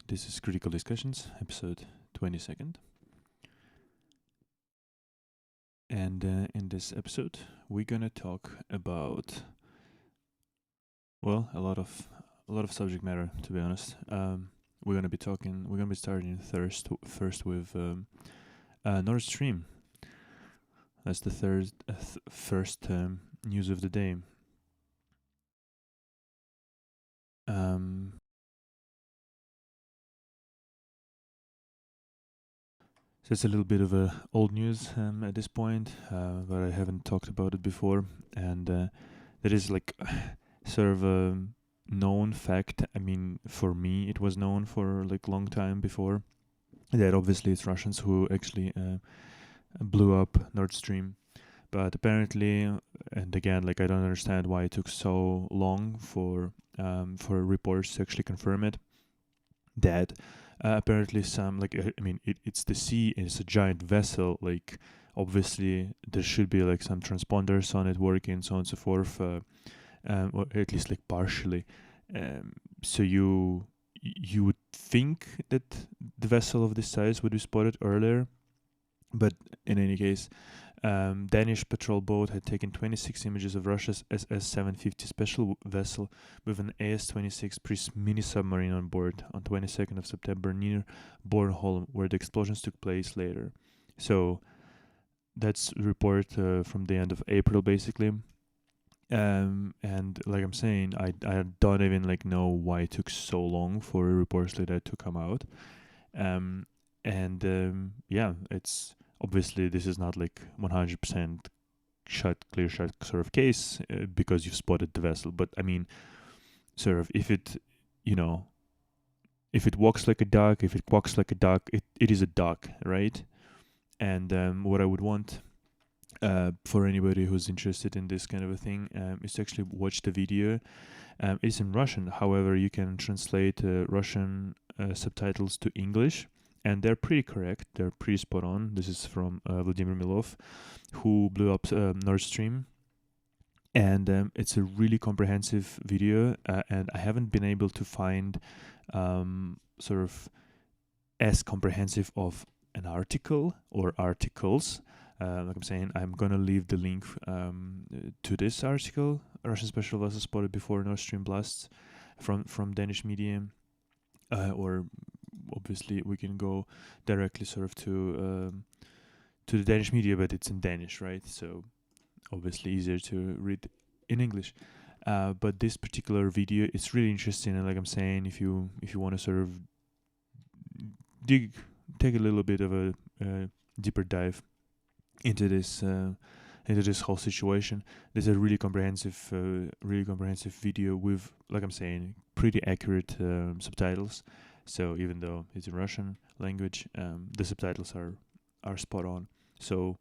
This is Critical Discussions, episode 22nd. And in this episode, we're gonna talk about, well, a lot of subject matter. To be honest, we're gonna be starting first with Nord Stream. That's the first news of the day. So it's a little bit of old news at this point, but I haven't talked about it before, and that is like sort of a known fact. I mean, for me, it was known for like long time before that. Obviously, it's Russians who actually blew up Nord Stream, but apparently, and again, like I don't understand why it took so long for reports to actually confirm it. That apparently some it's the sea, it's a giant vessel, like obviously there should be like some transponders on it working, so on and so forth, or at least like partially, so you would think that the vessel of this size would be spotted earlier, but in any case, Danish patrol boat had taken 26 images of Russia's SS-750 special vessel with an AS-26 Priest mini submarine on board on 22nd of September near Bornholm, where the explosions took place later. So that's a report from the end of April, basically. And like I'm saying, I don't even like know why it took so long for reports like that to come out. Yeah, it's obviously this is not like 100% clear shot sort of case because you've spotted the vessel. But I mean, sort of if it walks like a duck, if it quacks like a duck, it is a duck, right? And what I would want for anybody who's interested in this kind of a thing is to actually watch the video. It's in Russian. However, you can translate Russian subtitles to English, and they're pretty correct. They're pretty spot on. This is from Vladimir Milov, who blew up Nord Stream. And it's a really comprehensive video, and I haven't been able to find sort of as comprehensive of an article or articles. Like I'm saying, I'm going to leave the link to this article, Russian Special Vessel Spotted Before Nord Stream Blasts, from Danish media, or obviously we can go directly sort of to the Danish media, but it's in Danish, right? So obviously easier to read in English. But this particular video is really interesting, and like I'm saying, if you want to sort of take a little bit of a deeper dive into this whole situation, there's a really comprehensive video with, like I'm saying, pretty accurate subtitles. So even though it's in Russian language, the subtitles are spot on. So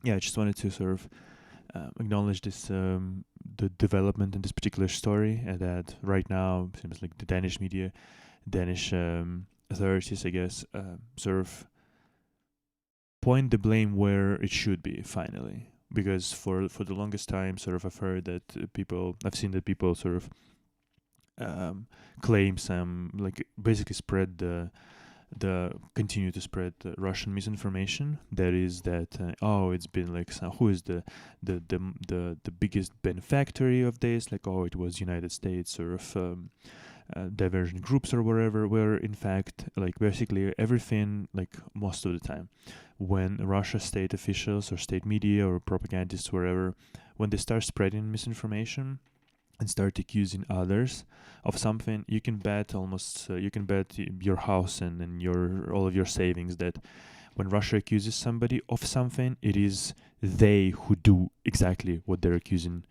yeah, I just wanted to sort of acknowledge this the development in this particular story, and that right now seems like the Danish media, Danish authorities, I guess, sort of point the blame where it should be finally, because for the longest time, sort of I've heard that I've seen that people sort of claim some, like basically spread continue to spread Russian misinformation. That is that it's been like who is the biggest benefactor of this? Like it was United States or diversion groups or whatever. Where in fact, like basically everything, like most of the time, when Russia state officials or state media or propagandists, wherever, when they start spreading misinformation and start accusing others of something, you can bet your house and all of your savings that when Russia accuses somebody of something, it is they who do exactly what they're accusing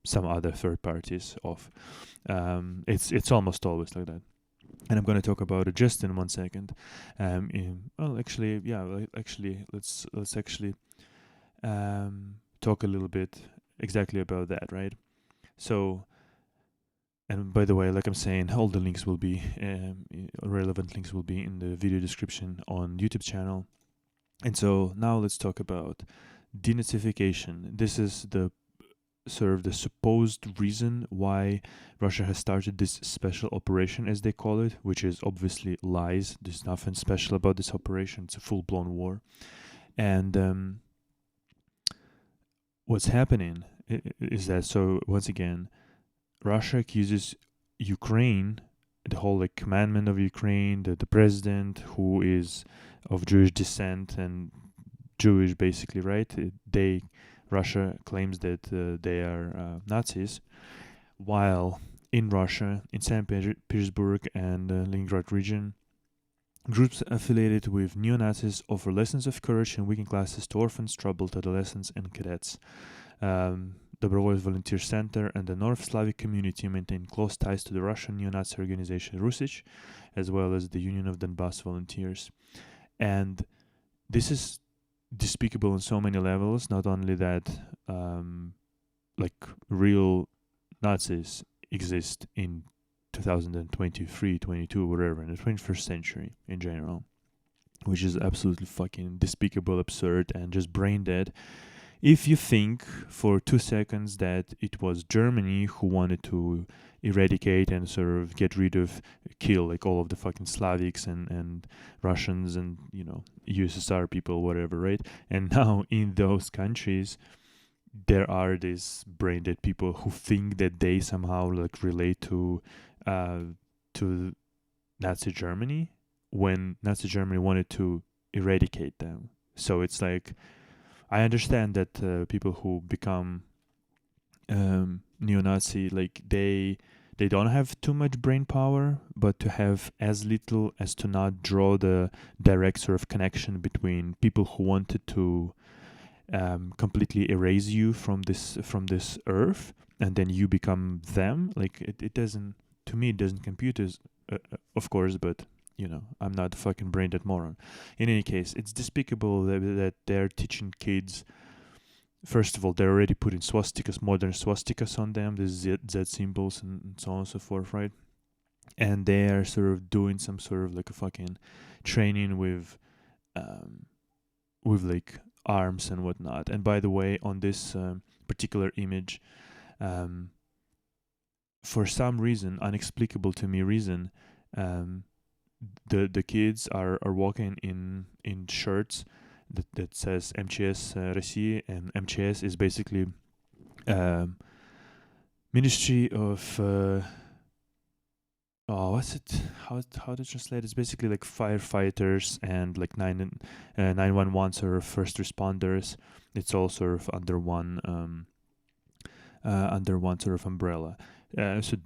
some other third parties of. It's almost always like that. And I'm going to talk about it just in 1 second. Let's actually talk a little bit exactly about that, right? So, and by the way, like I'm saying, all the links will be, relevant links will be in the video description on YouTube channel. And so now let's talk about denazification. This is the sort of the supposed reason why Russia has started this special operation, as they call it, which is obviously lies. There's nothing special about this operation. It's a full-blown war. And what's happening is that, so once again, Russia accuses Ukraine, the whole like commandment of Ukraine, the president who is of Jewish descent and Jewish, basically, right? Russia claims that they are Nazis, while in Russia, in St. Petersburg and Leningrad region, groups affiliated with neo-Nazis offer lessons of courage and weekend classes to orphans, troubled adolescents, and cadets. Dobrovolets Volunteer Center and the North Slavic community maintain close ties to the Russian neo-Nazi organization Russich, as well as the Union of Donbass Volunteers. And this is despicable on so many levels. Not only that, like real Nazis exist in 2023, 22, whatever, in the 21st century in general, which is absolutely fucking despicable, absurd, and just brain dead. If you think for 2 seconds that it was Germany who wanted to eradicate and sort of get rid of, kill like all of the fucking Slavics and Russians and, you know, USSR people, whatever, right? And now in those countries, there are these brain dead people who think that they somehow like relate to Nazi Germany when Nazi Germany wanted to eradicate them. So it's like, I understand that people who become neo-Nazi, like they don't have too much brain power, but to have as little as to not draw the direct sort of connection between people who wanted to completely erase you from this earth, and then you become them. Like it doesn't, to me, it doesn't compute as, of course, but you know, I'm not a fucking brain dead moron. In any case, it's despicable that they're teaching kids. First of all, they're already putting swastikas, modern swastikas on them, the Z symbols and so on and so forth, right? And they are sort of doing some sort of like a fucking training with like arms and whatnot. And by the way, on this particular image, for some reason, unexplicable to me reason, the kids are walking in shirts that says MCS России, and MCS is basically Ministry of what's it, how to translate? It's basically like firefighters and like 911 sort of first responders. It's all sort of under one sort of umbrella. So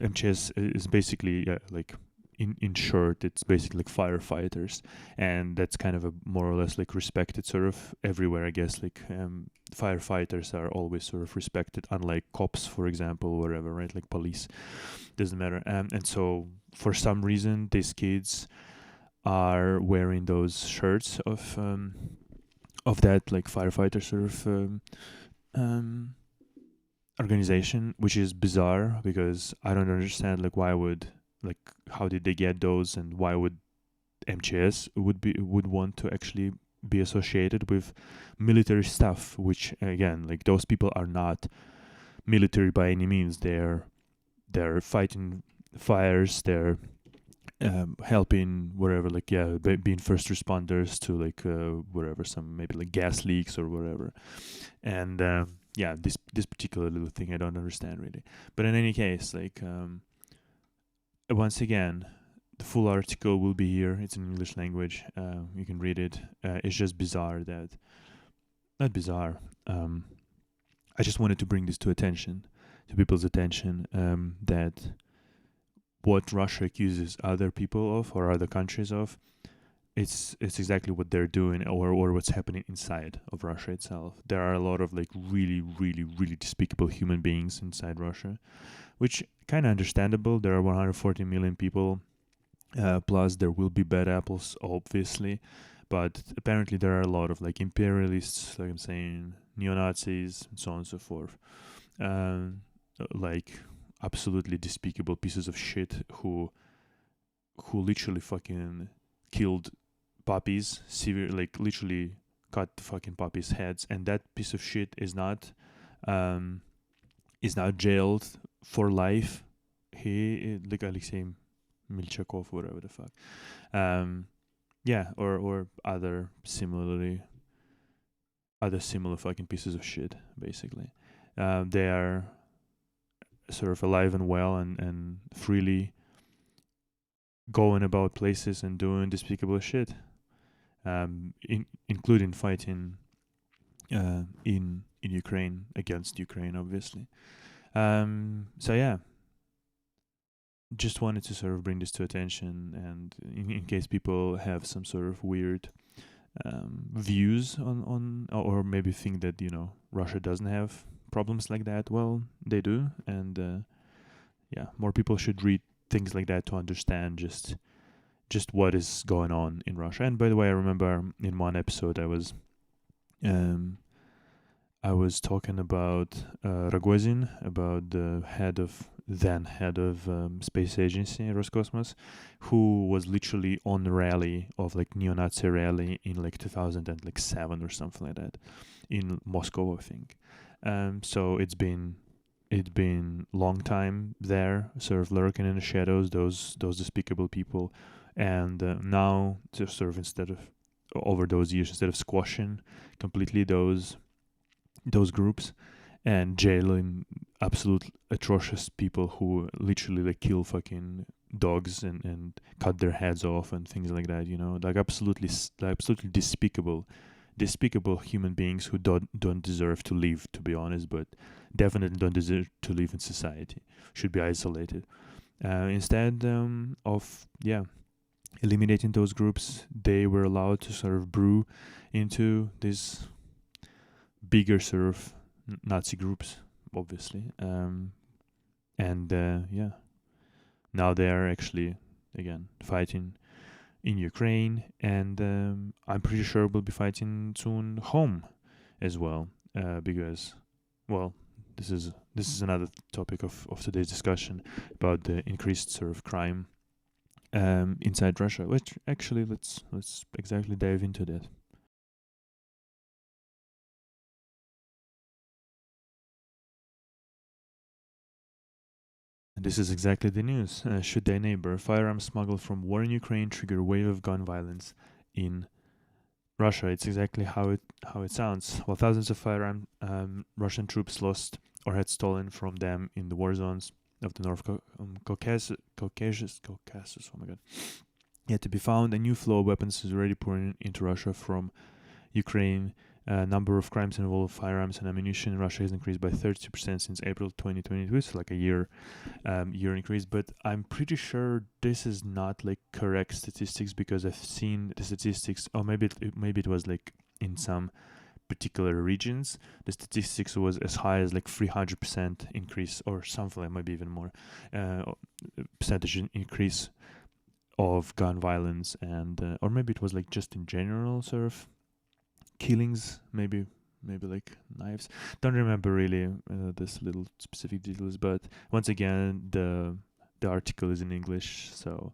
MCS is basically like in short, it's basically like firefighters, and that's kind of a more or less like respected sort of everywhere, I guess. Like firefighters are always sort of respected, unlike cops, for example, wherever, right? Like police, doesn't matter. And so for some reason, these kids are wearing those shirts of that like firefighter sort of organization, which is bizarre because I don't understand like why would, like, how did they get those, and why would MCS would want to actually be associated with military stuff, which again, like, those people are not military by any means. They're fighting fires, they're helping wherever, like, yeah, being first responders to like wherever, some maybe like gas leaks or whatever. And yeah, this particular little thing I don't understand really. But in any case, like once again, the full article will be here. It's in English language. You can read it. It's just bizarre that, not bizarre. I just wanted to bring this to people's attention, that what Russia accuses other people of or other countries of, it's exactly what they're doing, or what's happening inside of Russia itself. There are a lot of like really, really, really despicable human beings inside Russia, which kind of understandable. There are 140 million people, plus there will be bad apples, obviously, but apparently there are a lot of like imperialists, like I'm saying, neo-Nazis, and so on and so forth. Like absolutely despicable pieces of shit who literally fucking killed puppies, severe, like literally cut the fucking puppies' heads, and that piece of shit is not is now jailed for life. He, like Alexei Milchakov, whatever the fuck. Or other similar fucking pieces of shit, basically. They are sort of alive and well and freely going about places and doing despicable shit, including fighting in Ukraine, against Ukraine, obviously. So yeah, just wanted to sort of bring this to attention, and in case people have some sort of weird views on or maybe think that Russia doesn't have problems like that. Well, they do, and more people should read things like that to understand just what is going on in Russia. And by the way, I remember in one episode I was talking about Rogozin, about the head of space agency Roscosmos, who was literally on the rally of like neo-Nazi rally in like 2007 or something like that in Moscow, I think. So it's been long time there, sort of lurking in the shadows, those despicable people, and now just sort of over those years, instead of squashing completely those groups and jailing absolute atrocious people who literally like kill fucking dogs and cut their heads off and things like that, like absolutely despicable human beings who don't deserve to live, to be honest, but definitely don't deserve to live in society, should be isolated. Instead of eliminating those groups, they were allowed to sort of brew into this bigger sort of Nazi groups, obviously. Now they are actually, again, fighting in Ukraine, and I'm pretty sure we'll be fighting soon home as well, because, well, this is another topic of today's discussion about the increased sort of crime inside Russia, which actually let's exactly dive into that. This is exactly the news. Should thy neighbor firearms smuggled from war in Ukraine trigger wave of gun violence in Russia? It's exactly how it sounds. While thousands of firearm Russian troops lost or had stolen from them in the war zones of the North Caucasus. Oh my god! Yet to be found, a new flow of weapons is already pouring into Russia from Ukraine. Number of crimes involving firearms and ammunition in Russia has increased by 30% since April 2022. It's like a year increase, but I'm pretty sure this is not like correct statistics, because I've seen the statistics, or maybe it was like in some particular regions the statistics was as high as like 300% increase or something, like maybe even more percentage increase of gun violence, and or maybe it was like just in general sort of killings, maybe like knives. Don't remember really this little specific details, but once again the article is in English, so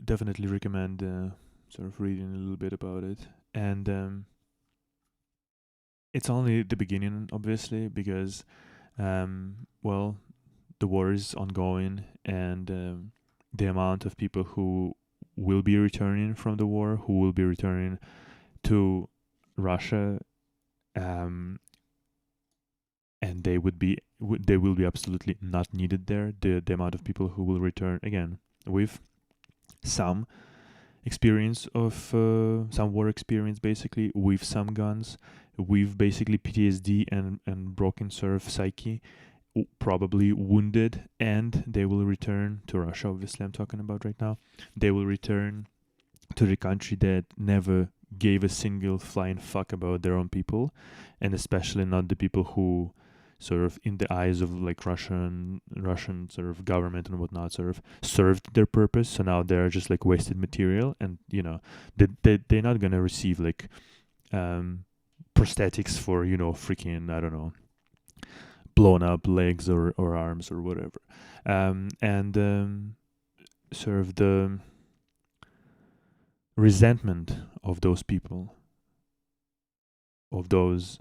definitely recommend sort of reading a little bit about it. And it's only the beginning, obviously, because well, the war is ongoing, and the amount of people who will be returning from the war, who will be returning to Russia, and they will be absolutely not needed there. The amount of people who will return, again, with some experience of some war experience, basically, with some guns, with basically PTSD and broken sort of psyche, probably wounded, and they will return to Russia. Obviously, I'm talking about right now. They will return to the country that never gave a single flying fuck about their own people, and especially not the people who sort of, in the eyes of like Russian sort of government and whatnot, sort of served their purpose. So now they're just like wasted material, and they're not gonna receive like prosthetics for freaking, I don't know, blown up legs or arms or whatever. And sort of resentment of those people, of those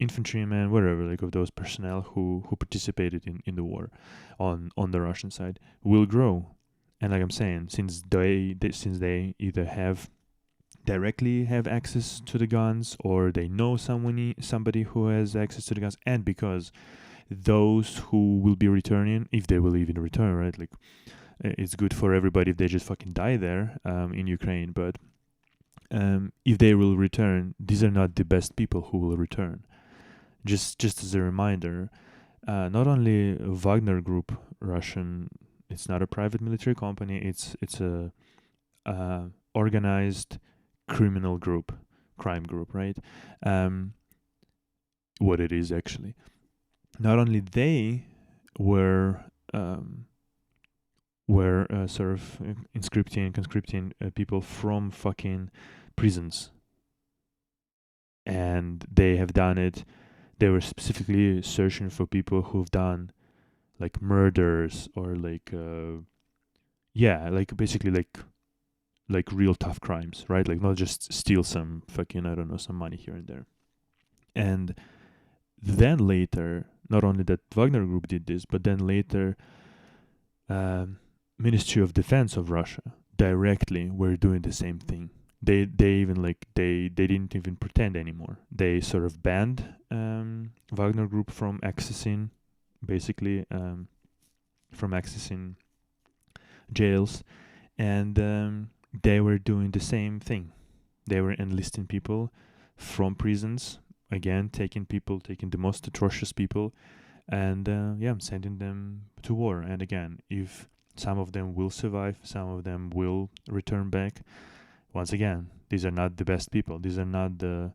infantrymen, whatever, like of those personnel who participated in the war on the Russian side will grow. And like I'm saying, since they either have directly have access to the guns, or they know somebody who has access to the guns, and because those who will be returning, if they will even return, right? Like it's good for everybody if they just fucking die there in Ukraine, but if they will return, these are not the best people who will return. Just as a reminder, not only Wagner Group, Russian, it's not a private military company. It's a organized criminal group, crime group, right? What it is actually. Not only they were sort of conscripting people from fucking prisons, and they have done it. They were specifically searching for people who've done like murders or like like basically like real tough crimes, right? Like not just steal some fucking, I don't know, some money here and there. And then later, not only that Wagner Group did this, but then later, Ministry of Defense of Russia directly were doing the same thing. They even like they didn't even pretend anymore. They sort of banned Wagner Group from accessing, basically from accessing jails, and they were doing the same thing. They were enlisting people from prisons, again taking the most atrocious people, and sending them to war. And again, if some of them will survive, some of them will return back. Once again, these are not the best people. These are not the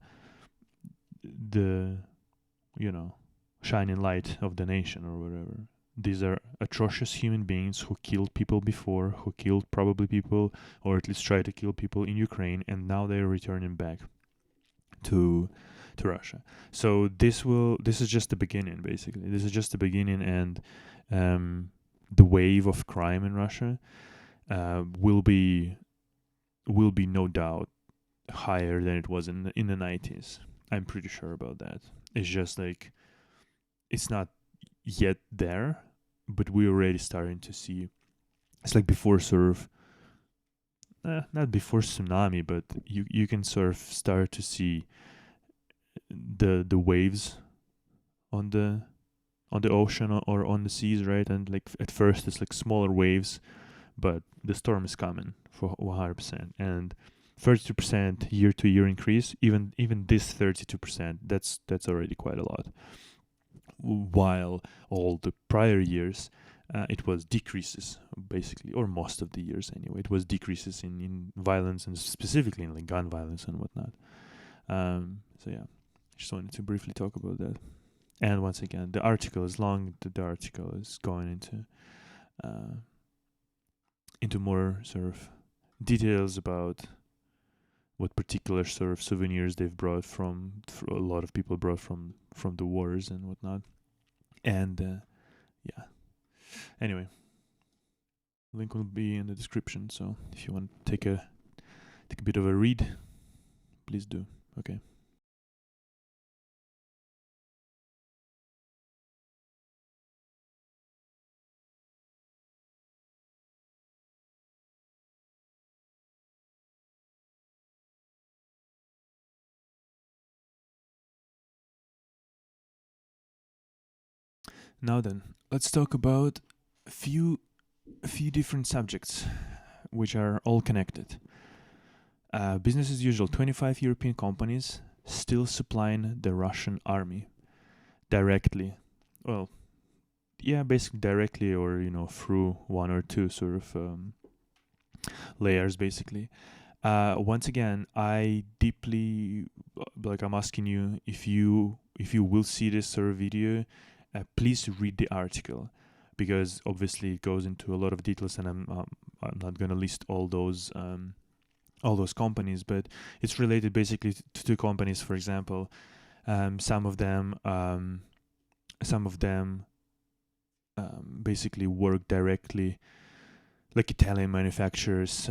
shining light of the nation or whatever. These are atrocious human beings who killed people before, who killed probably people, or at least tried to kill people in Ukraine, and now they're returning back to Russia. So this is just the beginning, basically. This is just the beginning, and the wave of crime in Russia will be no doubt higher than it was in the 90s. I'm pretty sure about that. It's just like it's not yet there, but we're already starting to see. It's like before sort of not before tsunami, but you can sort of start to see the waves on the ocean or on the seas, right? And like at first it's like smaller waves, but the storm is coming for 100%. And 32% year-to-year increase, even this 32%, that's already quite a lot. While all the prior years, it was decreases, basically, or most of the years anyway. It was decreases in violence, and specifically in like gun violence and whatnot. So yeah, just wanted to briefly talk about that. And once again, the article is long. The article is going into more sort of details about what particular sort of souvenirs they've brought a lot of people brought from the wars and whatnot. And yeah. Anyway, link will be in the description. So if you want to take a bit of a read, please do. Okay. Now then, let's talk about a few different subjects, which are all connected. Business as usual. 25 European companies still supplying the Russian army directly. Well, yeah, basically directly, or through one or two sort of layers, basically. Once again, I deeply I'm asking you, if you will see this sort of video, please read the article, because obviously it goes into a lot of details, and I'm not gonna list all those companies, but it's related basically to two companies. For example, some of them basically work directly like Italian manufacturers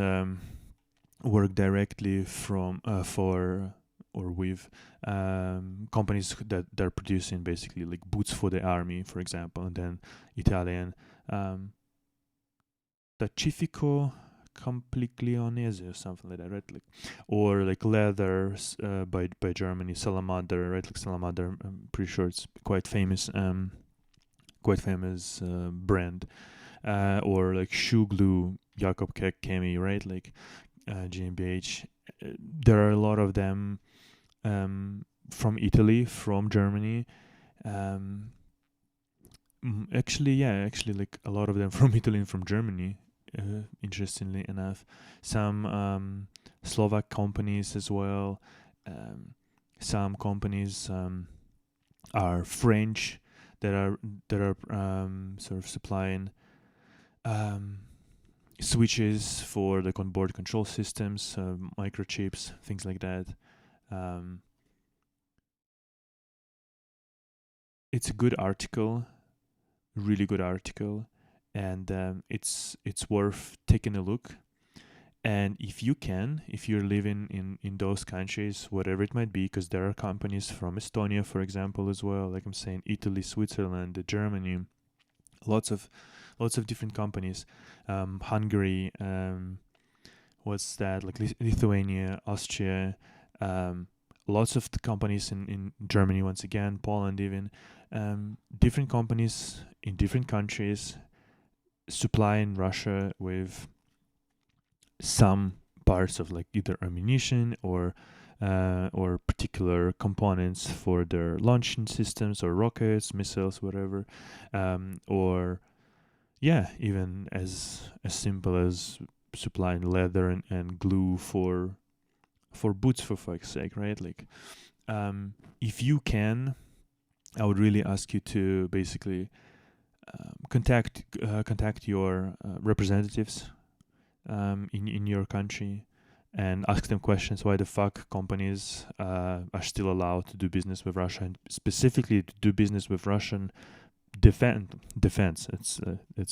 work directly from for or with companies that are producing basically like boots for the army, for example, and then Italian Pacifico Campiglionese or something like that, right? Like, or like leather by Germany, Salamander, right? Like Salamander, I'm pretty sure it's quite famous brand. Or like shoe glue, Jakob Kemi, right? Like GmbH. There are a lot of them from Italy, from Germany. Um, actually, like a lot of them from Italy and from Germany. Interestingly enough, some Slovak companies as well. Um, some companies are French that are sort of supplying um, switches for like onboard control systems, microchips, things like that. Um, it's a good article, really good article, and it's worth taking a look. And if you're living in those countries, whatever it might be, because there are companies from Estonia, for example, as well. Like I'm saying, Italy, Switzerland, Germany, lots of different companies. Hungary, what's that? Like Lithuania, Austria, lots of the companies in Germany once again, Poland even, different companies in different countries supplying Russia with some parts of like either ammunition or particular components for their launching systems or rockets, missiles, whatever, or yeah, even as simple as supplying leather and glue for boots, for fuck's sake, right? Like, if you can, I would really ask you to basically contact your representatives in your country and ask them questions why the fuck companies are still allowed to do business with Russia, and specifically to do business with Russian defense. It's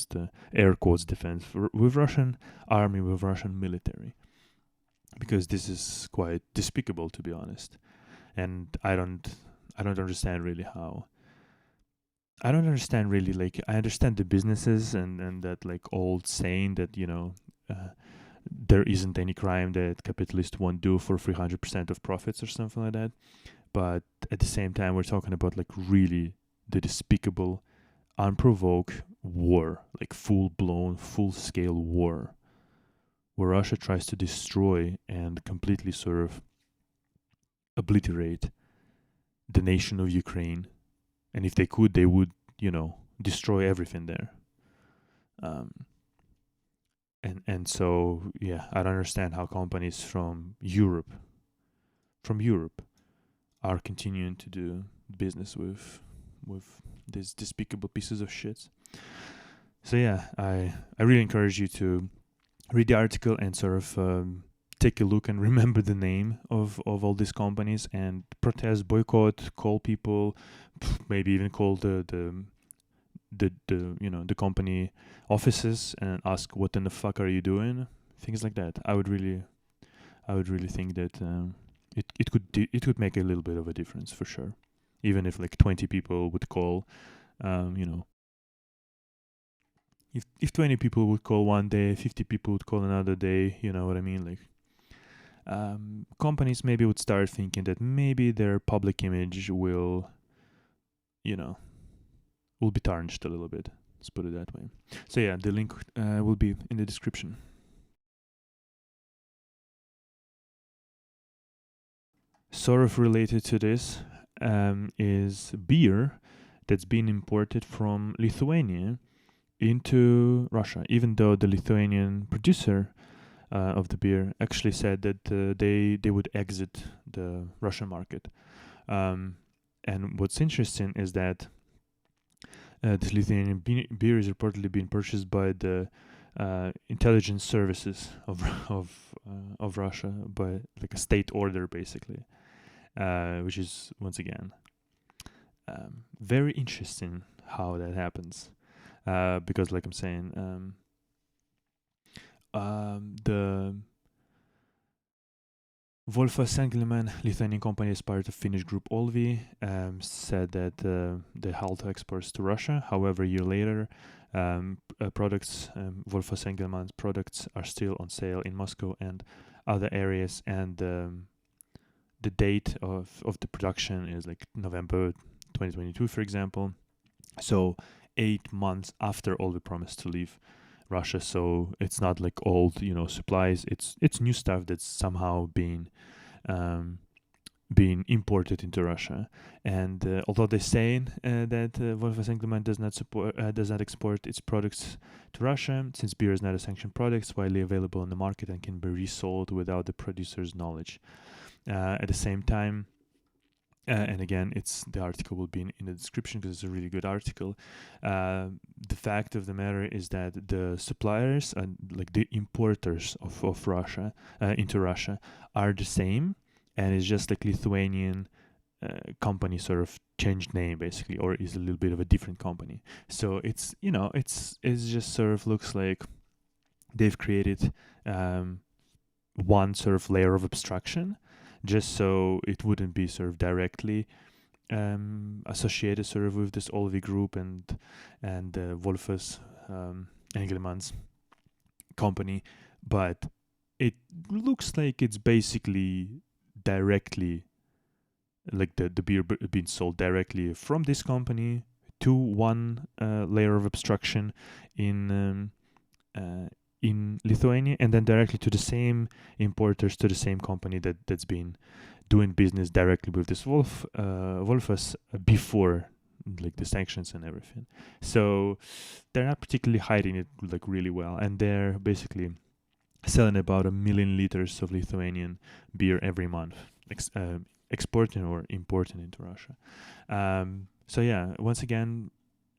the air quotes defense with Russian army, with Russian military, because this is quite despicable, to be honest. And I don't understand really how. I don't understand really, like, I understand the businesses and that like old saying that, there isn't any crime that capitalists won't do for 300% of profits or something like that. But at the same time, we're talking about like really the despicable, unprovoked war, like full blown, full scale war, where Russia tries to destroy and completely sort of obliterate the nation of Ukraine. And if they could, they would, destroy everything there. Um, and so yeah, I don't understand how companies from Europe are continuing to do business with these despicable pieces of shit. So yeah, I really encourage you to read the article and sort of take a look and remember the name of all these companies and protest, boycott, call people, maybe even call the company offices and ask what in the fuck are you doing, things like that. I would really think that it could make a little bit of a difference for sure, even if like 20 people would call. If 20 people would call one day, 50 people would call another day, you know what I mean? Like, companies maybe would start thinking that maybe their public image will be tarnished a little bit. Let's put it that way. So yeah, the link will be in the description. Sort of related to this is beer that's been imported from Lithuania into Russia, even though the Lithuanian producer of the beer actually said that they would exit the Russian market. And what's interesting is that this Lithuanian beer is reportedly being purchased by the intelligence services of Russia, by like a state order, basically, which is once again very interesting how that happens, because like I'm saying, the Wolfas Engelmann, Lithuanian company as part of Finnish group Olvi, said that they halt exports to Russia. However, a year later, products, Wolfas Engelmann's products, are still on sale in Moscow and other areas, and the date of the production is like November 2022, for example. So 8 months after Olvi promised to leave Russia, so it's not like old, supplies. It's new stuff that's somehow being imported into Russia. And although they say that Wolfas Engelmann does not export its products to Russia, since beer is not a sanctioned product, it's widely available on the market and can be resold without the producer's knowledge. At the same time, and again, the article will be in the description because it's a really good article. The fact of the matter is that the suppliers and like the importers of Russia into Russia are the same, and it's just like Lithuanian company sort of changed name basically, or is a little bit of a different company. So it's just sort of looks like they've created one sort of layer of abstraction, just so it wouldn't be sort of directly associated sort of with this Olvi group and Wolfas Engelmann's company, but it looks like it's basically directly like the beer being sold directly from this company to one layer of abstraction in Lithuania, and then directly to the same importers, to the same company that's been doing business directly with this Wolfas before like the sanctions and everything. So they're not particularly hiding it like really well, and they're basically selling about 1 million liters of Lithuanian beer every month, exporting or importing into Russia. So yeah, once again,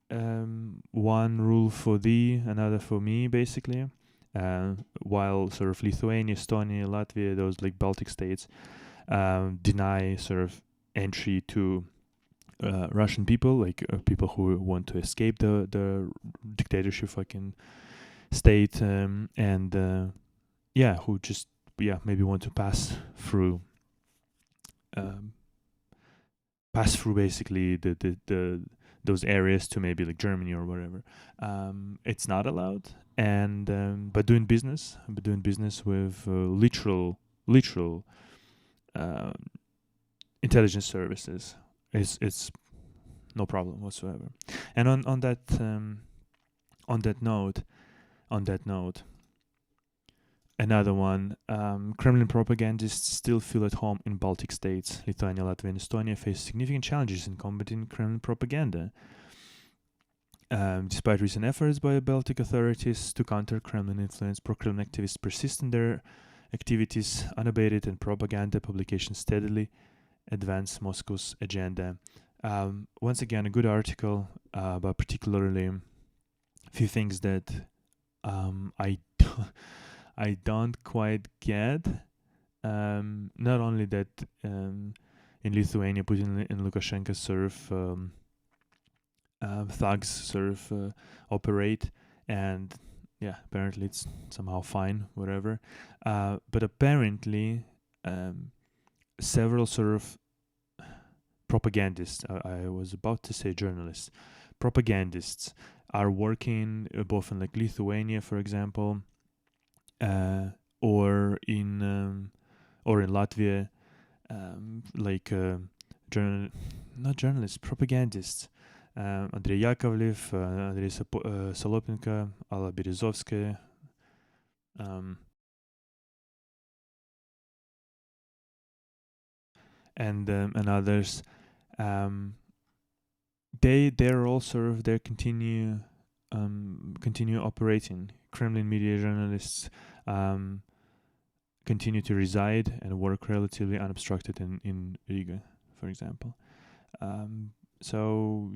one rule for thee, another for me, basically. While sort of Lithuania, Estonia, Latvia, those like Baltic states, deny sort of entry to Russian people, like people who want to escape the dictatorship fucking state, and who just maybe want to pass through basically the those areas to maybe like Germany or whatever. It's not allowed, and but doing business with literal intelligence services is no problem whatsoever. And on that note, another one, Kremlin propagandists still feel at home in Baltic states. Lithuania, Latvia, and Estonia face significant challenges in combating Kremlin propaganda. Despite recent efforts by Baltic authorities to counter Kremlin influence, pro-Kremlin activists persist in their activities unabated, and propaganda publications steadily advance Moscow's agenda. Once again, a good article, but particularly a few things that I don't quite get. Not only that in Lithuania, Putin and Lukashenko sort of thugs sort of operate, and apparently it's somehow fine, whatever. But apparently several sort of propagandists, I was about to say journalists, propagandists are working both in like Lithuania, for example, or in Latvia, not journalists, propagandists. Andrei Yakovlev, Andrei Solopinka, Alla Berezovskaya, and others. They're all sort of continue operating. Kremlin media journalists continue to reside and work relatively unobstructed in Riga, for example. So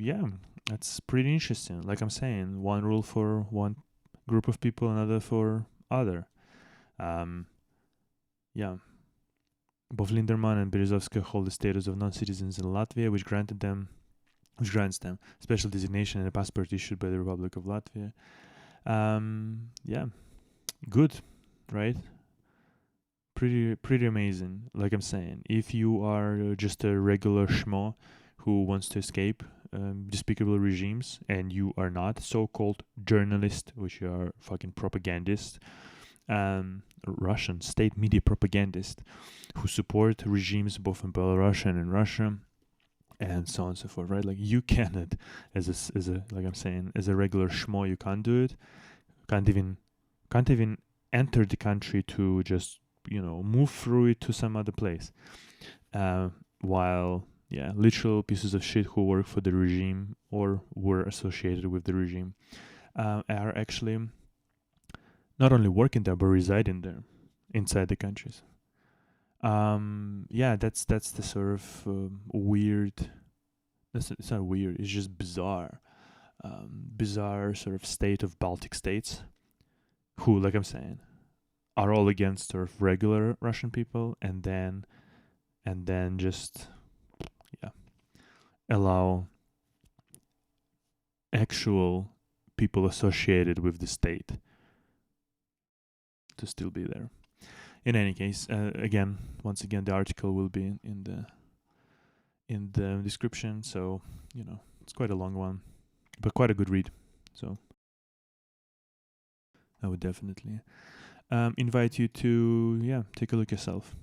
that's pretty interesting. Like I'm saying, one rule for one group of people, another for other. Both Linderman and Berezovskaya hold the status of non-citizens in Latvia, which grants them special designation and a passport issued by the Republic of Latvia. Good. right? Pretty amazing. Like I'm saying, if you are just a regular schmo who wants to escape despicable regimes, and you are not so-called journalist, which you are fucking propagandist, Russian state media propagandist who support regimes both in Belarus and in Russia, and so on and so forth, right? Like you cannot, as a like I'm saying, as a regular schmo, you can't do it. Can't even enter the country to just move through it to some other place. While literal pieces of shit who work for the regime or were associated with the regime are actually not only working there but residing there inside the countries. That's the sort of weird. It's not weird. It's just bizarre. Bizarre sort of state of Baltic states, who, like I'm saying, are all against sort of regular Russian people, and then just allow actual people associated with the state to still be there. In any case, once again, the article will be in the description. So it's quite a long one, but quite a good read. So I would definitely invite you to take a look yourself.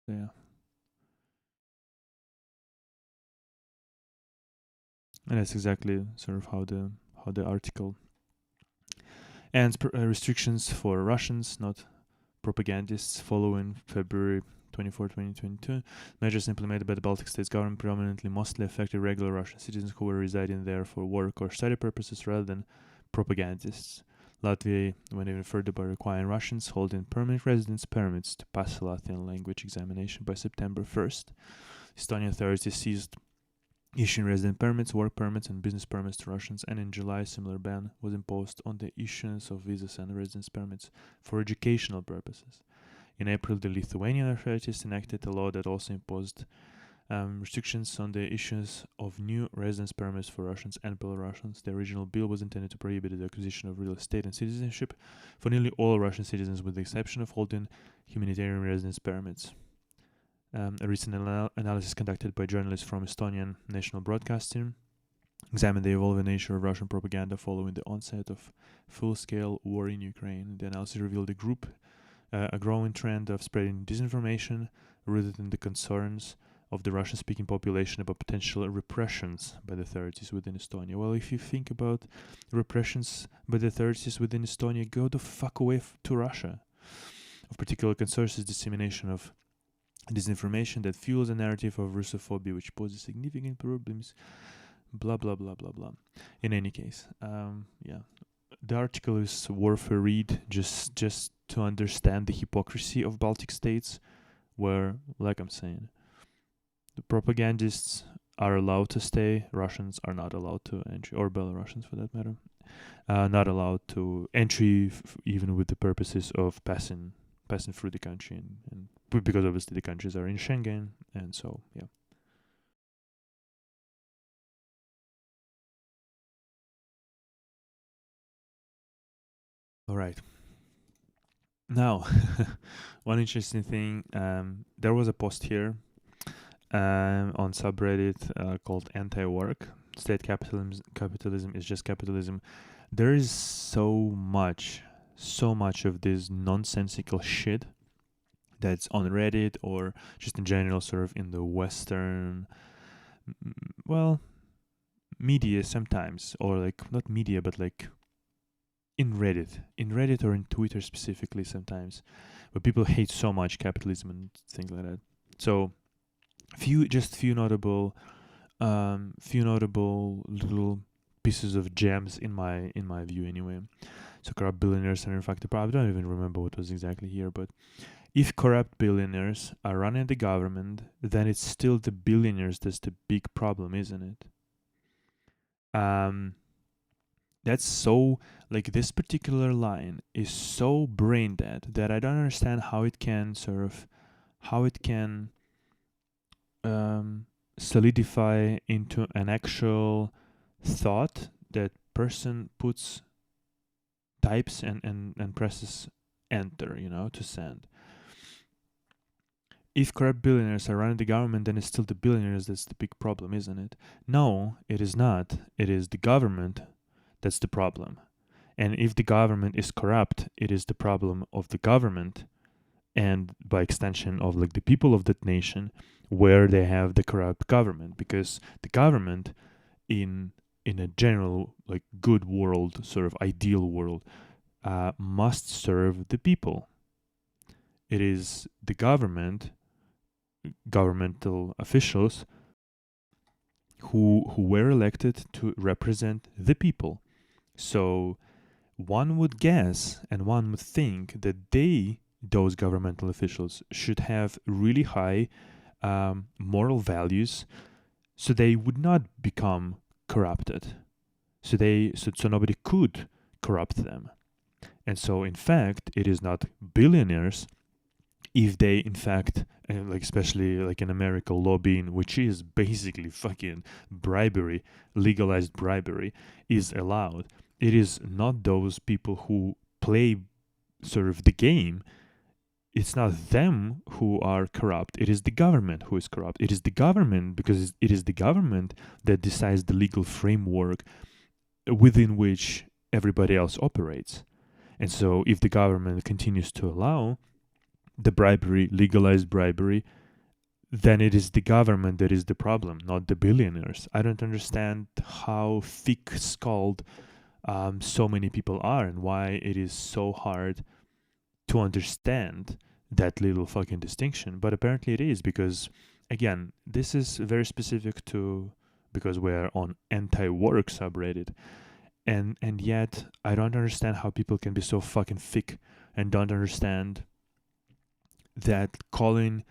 Yeah. And that's exactly sort of how the article ends. Restrictions for Russians, not propagandists, following February 24, 2022. Measures implemented by the Baltic states government predominantly mostly affected regular Russian citizens who were residing there for work or study purposes rather than propagandists. Latvia went even further by requiring Russians holding permanent residence permits to pass a Latvian language examination by September 1st. Estonian authorities ceased issuing resident permits, work permits, and business permits to Russians, and in July, a similar ban was imposed on the issuance of visas and residence permits for educational purposes. In April, the Lithuanian authorities enacted a law that also imposed restrictions on the issuance of new residence permits for Russians and Belarusians. The original bill was intended to prohibit the acquisition of real estate and citizenship for nearly all Russian citizens, with the exception of holding humanitarian residence permits. A recent analysis conducted by journalists from Estonian national broadcasting examined the evolving nature of Russian propaganda following the onset of full-scale war in Ukraine. The analysis revealed a growing trend of spreading disinformation rooted in the concerns of the Russian-speaking population about potential repressions by the authorities within Estonia. Well, if you think about repressions by the authorities within Estonia, go the fuck away to Russia. Of particular concern is dissemination of disinformation that fuels a narrative of Russophobia, which poses significant problems. Blah blah blah blah blah. In any case, the article is worth a read just to understand the hypocrisy of Baltic states, where, like I'm saying, the propagandists are allowed to stay, Russians are not allowed to entry, or Belarusians for that matter, not allowed to entry, even with the purposes of passing through the country, and because obviously the countries are in Schengen, and so All right. Now, one interesting thing, there was a post here on subreddit called Anti-Work. State capitalism is just capitalism. There is so much of this nonsensical shit that's on Reddit or just in general sort of in the Western, media sometimes, or like not media, but like in Reddit or in Twitter specifically sometimes, where people hate so much capitalism and things like that. So few notable little pieces of gems in my view anyway. So corrupt billionaires are in fact the problem. I don't even remember what was exactly here, but if corrupt billionaires are running the government, then it's still the billionaires that's the big problem, isn't it? That's so, like, this particular line is so brain dead that I don't understand how it can solidify into an actual thought that person puts types and presses enter, to send. If corrupt billionaires are running the government, then it's still the billionaires that's the big problem, isn't it? No, it is not. It is the government that's the problem. And if the government is corrupt, it is the problem of the government and by extension of like the people of that nation where they have the corrupt government, because the government in a general like good world, sort of ideal world, must serve the people. It is the governmental officials who were elected to represent the people. So one would guess and one would think that those governmental officials should have really high moral values, so they would not become corrupted. So nobody could corrupt them. And so in fact, it is not billionaires if they in fact, like especially like in America, lobbying, which is basically fucking bribery, legalized bribery, is allowed. It is not those people who play sort of the game. It's not them who are corrupt. It is the government who is corrupt. It is the government, because it is the government that decides the legal framework within which everybody else operates. And so if the government continues to allow the bribery, legalized bribery, then it is the government that is the problem, not the billionaires. I don't understand how thick-skulled so many people are and why it is so hard to understand that little fucking distinction. But apparently it is, because, again, this is very specific to, because we're on anti-work subreddit. And yet, I don't understand how people can be so fucking thick and don't understand that calling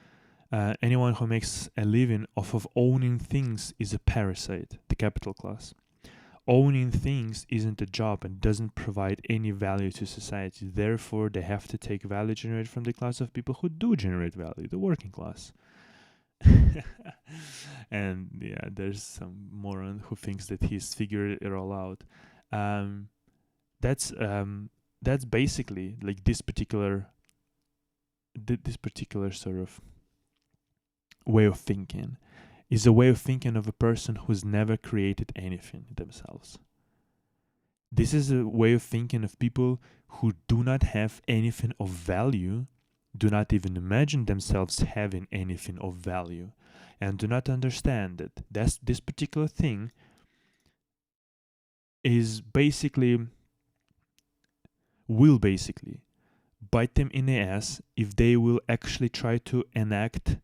anyone who makes a living off of owning things is a parasite, the capital class. Owning things isn't a job and doesn't provide any value to society. Therefore, they have to take value generated from the class of people who do generate value, the working class. And yeah, there's some moron who thinks that he's figured it all out. That's basically like this particular sort of way of thinking is a way of thinking of a person who's never created anything themselves. This is a way of thinking of people who do not have anything of value, do not even imagine themselves having anything of value, and do not understand that this particular thing will basically bite them in the ass if they will actually try to enact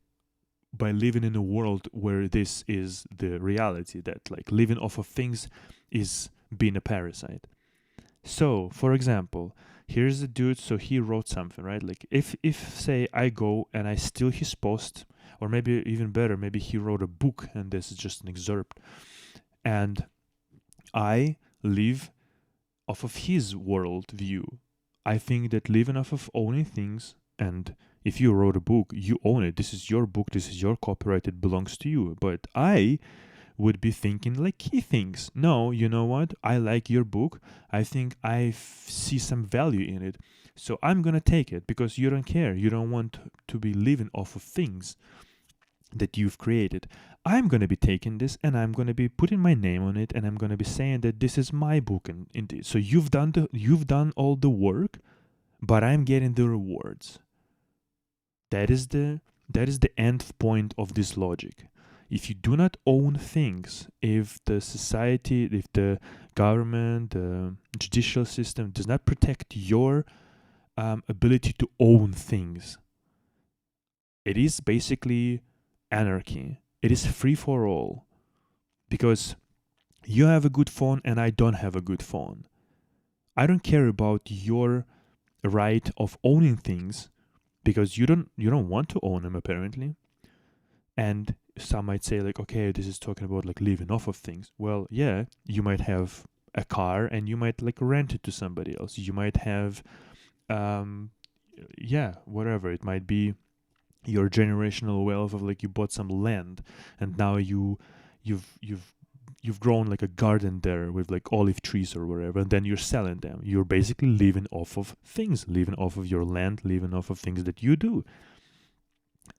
by living in a world where this is the reality, that like living off of things is being a parasite. So, for example, here's a dude, so he wrote something, right? Like if say I go and I steal his post, or maybe even better, maybe he wrote a book and this is just an excerpt, and I live off of his world view. I think that living off of owning things, and if you wrote a book, you own it. This is your book, this is your copyright, it belongs to you. But I would be thinking like he thinks. No, you know what? I like your book. I think I see some value in it. So I'm going to take it because you don't care. You don't want to be living off of things that you've created. I'm going to be taking this and I'm going to be putting my name on it and I'm going to be saying that this is my book and indeed. So you've done all the work, but I'm getting the rewards. That is the end point of this logic. If you do not own things, if the society, if the government, the judicial system does not protect your ability to own things, it is basically anarchy. It is free for all. Because you have a good phone and I don't have a good phone. I don't care about your right of owning things because you don't want to own them apparently. And some might say like, okay, this is talking about like living off of things. Well, yeah, you might have a car and you might like rent it to somebody else. You might have whatever. It might be your generational wealth of like you bought some land and now you've you've grown like a garden there with like olive trees or whatever, and then you're selling them. You're basically living off of things, living off of your land, living off of things that you do.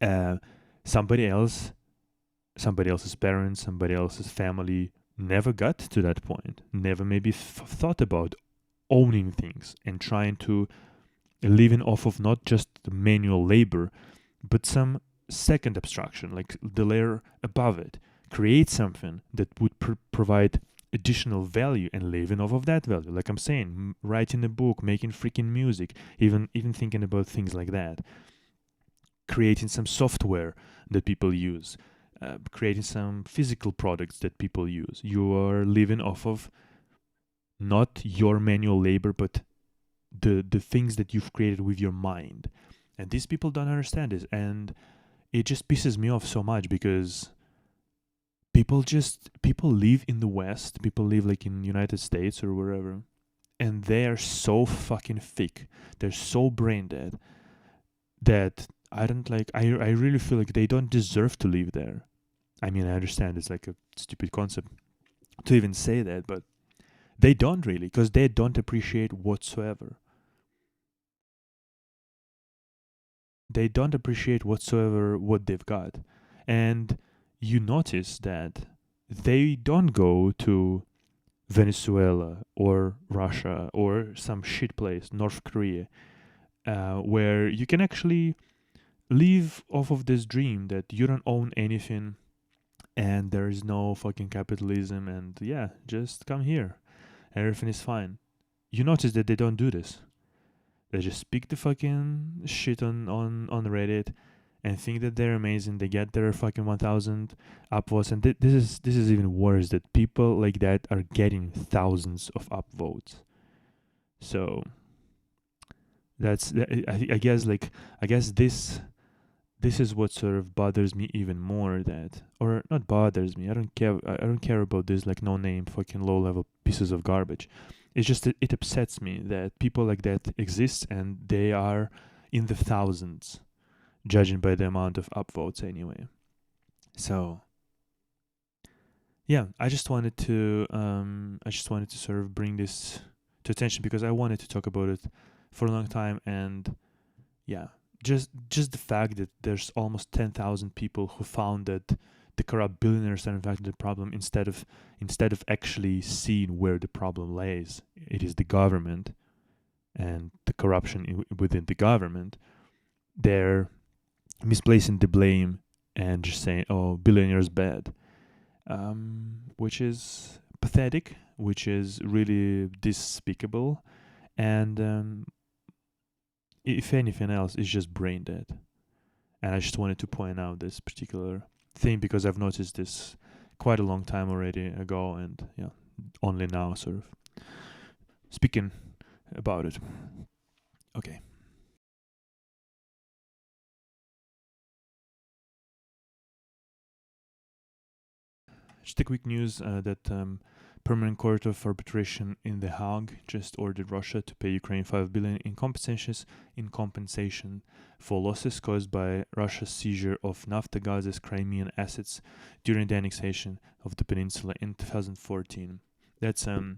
Uh, somebody else, somebody else's parents, somebody else's family never got to that point, never maybe thought about owning things and trying to living off of not just the manual labor, but some second abstraction, like the layer above it. Create something that would provide additional value and living off of that value. Like I'm saying, writing a book, making freaking music, even thinking about things like that. Creating some software that people use, creating some physical products that people use. You are living off of not your manual labor, but the things that you've created with your mind. And these people don't understand this, and it just pisses me off so much, because people live in the West, people live like in United States or wherever, and they are so fucking thick, they're so brain dead, that I don't like, I really feel like they don't deserve to live there. I mean, I understand it's like a stupid concept to even say that, but they don't really, because they don't appreciate whatsoever. They don't appreciate whatsoever what they've got. And you notice that they don't go to Venezuela or Russia or some shit place, North Korea, where you can actually live off of this dream that you don't own anything and there is no fucking capitalism, and yeah, just come here. Everything is fine. You notice that they don't do this. They just speak the fucking shit on Reddit and think that they're amazing. They get their fucking 1,000 upvotes, and this is even worse, that people like that are getting thousands of upvotes. So that's I guess this is what sort of bothers me even more, that, or not bothers me, I don't care about this like no name fucking low level pieces of garbage. It's just that it upsets me that people like that exist, and they are in the thousands, judging by the amount of upvotes anyway. So yeah, I just wanted to sort of bring this to attention, because I wanted to talk about it for a long time. And yeah, just the fact that there's almost 10,000 people who found that the corrupt billionaires are in fact the problem, instead of actually seeing where the problem lays. It is the government and the corruption within the government. They're misplacing the blame and just saying, "Oh, billionaires bad," which is pathetic, which is really despicable, and if anything else, it's just brain dead. And I just wanted to point out this particular thing, because I've noticed this quite a long time already ago, and yeah, only now sort of speaking about it. Okay. Just a quick news that Permanent Court of Arbitration in The Hague just ordered Russia to pay Ukraine $5 billion in compensation for losses caused by Russia's seizure of Naftogaz's Crimean assets during the annexation of the peninsula in 2014. That's a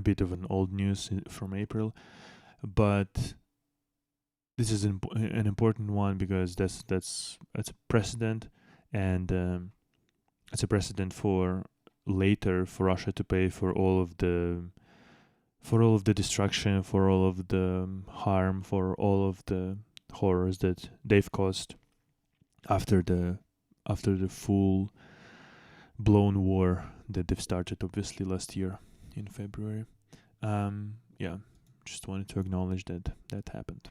bit of an old news from April, but this is an important one, because that's a precedent, and it's a precedent for later for Russia to pay for all of the destruction, for all of the harm, for all of the horrors that they've caused after the full blown war that they've started obviously last year in February. Yeah, just wanted to acknowledge that happened.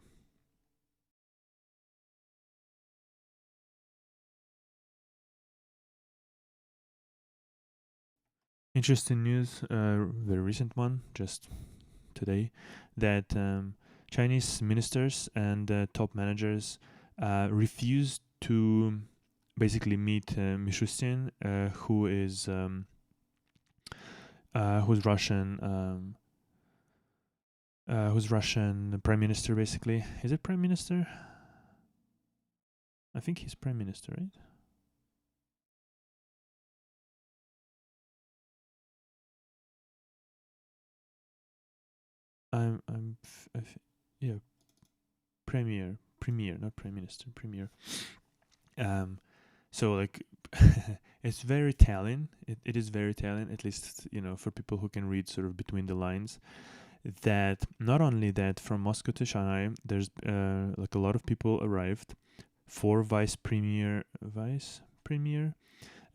Interesting news, very recent one, just today, that Chinese ministers and top managers refused to basically meet Mishustin, who's Russian prime minister, basically. Is it prime minister? I think he's prime minister, right? yeah, premier, not prime minister, premier. So like, it's very telling. It is very telling, at least for people who can read sort of between the lines. That not only that, from Moscow to Shanghai, there's like a lot of people arrived. 4 vice premier,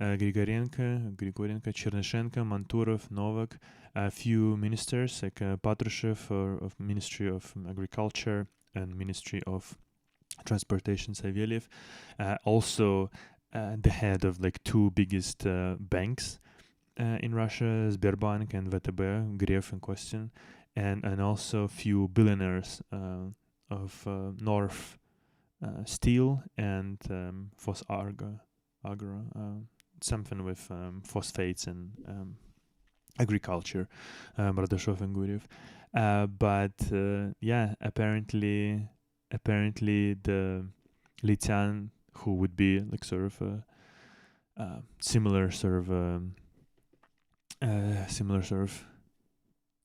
Grigorenko, Chernyshenko, Manturov, Novak, a few ministers like Patrushev of Ministry of Agriculture and Ministry of Transportation, Savelyev, also the head of like 2 biggest banks in Russia, Sberbank and VTB, Grev and Kostin, and also a few billionaires of North Steel and Agro, something with phosphates and agriculture, Bardashov and Guriev. But apparently the Lithuanian, who would be like sort of a similar sort of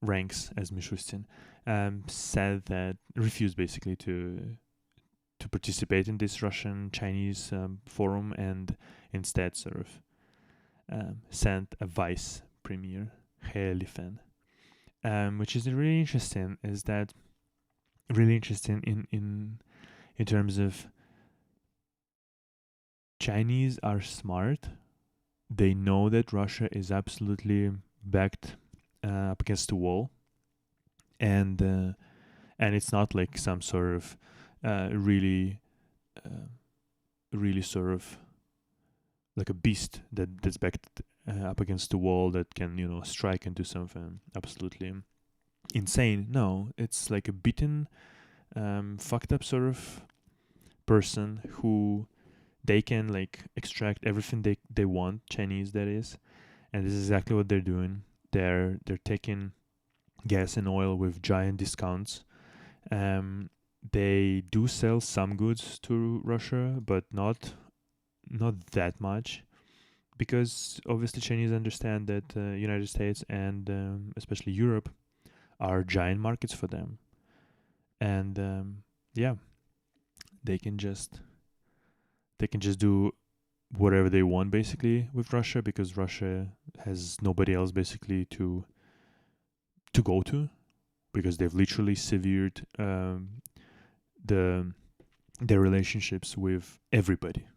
ranks as Mishustin, said that refused basically to participate in this Russian-Chinese forum, and instead sort of sent a vice premier, Helifan, which is really interesting. Is that really interesting in terms of Chinese are smart. They know that Russia is absolutely backed up against the wall, and it's not like some sort of really sort of like a beast that's backed up against the wall that can strike and do something absolutely insane. No, it's like a beaten, fucked up sort of person who they can like extract everything they want, Chinese that is, and this is exactly what they're doing. They're taking gas and oil with giant discounts. They do sell some goods to Russia, but not that much, because obviously Chinese understand that United States and especially Europe are giant markets for them, and they can just do whatever they want basically with Russia, because Russia has nobody else basically to go to, because they've literally severed their relationships with everybody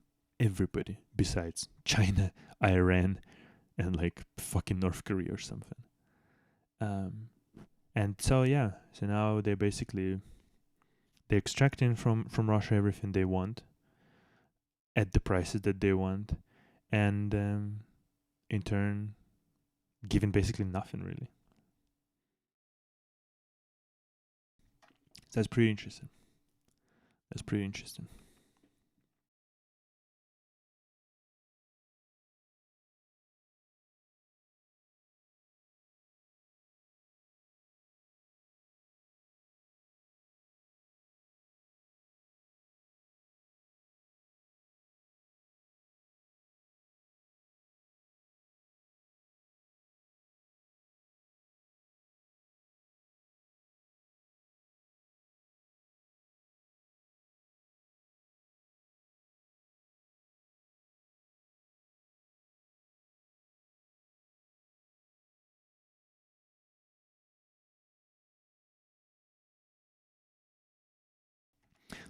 besides China, Iran, and like fucking North Korea or something. And so now they're extracting from Russia everything they want at the prices that they want, and in turn giving basically nothing really. So that's pretty interesting.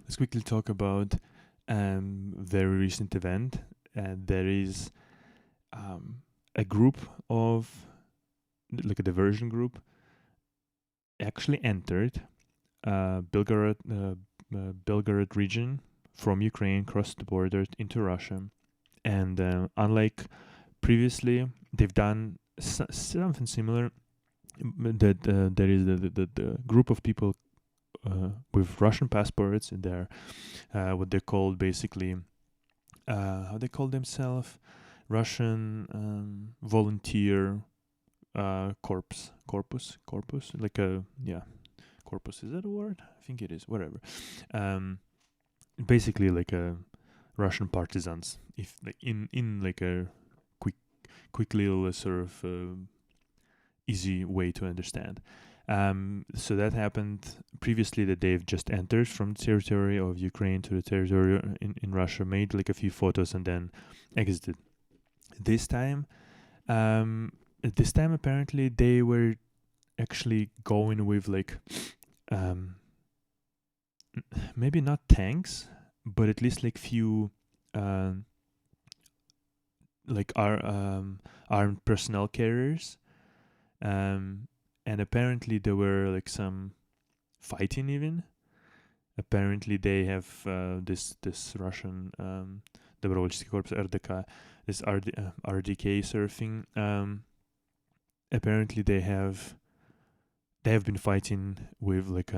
Let's quickly talk about very recent event. There is a group of, like a diversion group, actually entered Belgorod region from Ukraine, crossed the border into Russia, and unlike previously, they've done something similar. That there is the group of people with Russian passports, and they're what they call basically how they call themselves, Russian volunteer corpus, like a corpus, is that a word? I think it is. Whatever. Basically like a Russian partisans, if like in like a quick little sort of easy way to understand. So that happened previously, that they've just entered from the territory of Ukraine to the territory in Russia, made like a few photos, and then exited. This time, apparently they were actually going with like maybe not tanks, but at least like few like armed personnel carriers, and apparently there were like some fighting even. Apparently they have this Russian Добровольческий Corps RDK, this RDK surfing. Apparently they have been fighting with like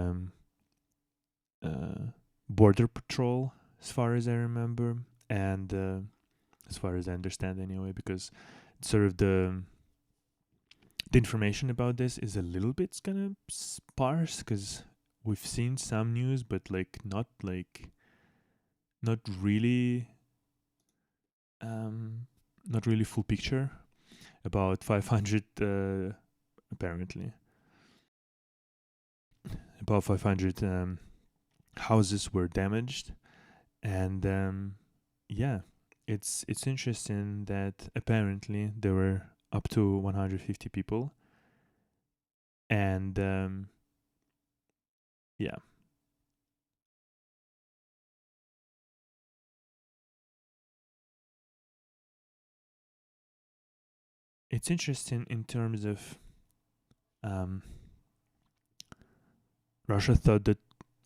border patrol, as far as I remember, and as far as I understand anyway, because sort of the information about this is a little bit kind of sparse, because we've seen some news, but like not really not really full picture. About 500 apparently about 500 houses were damaged, and yeah, it's interesting that apparently there were up to 150 people, and yeah, it's interesting in terms of Russia thought that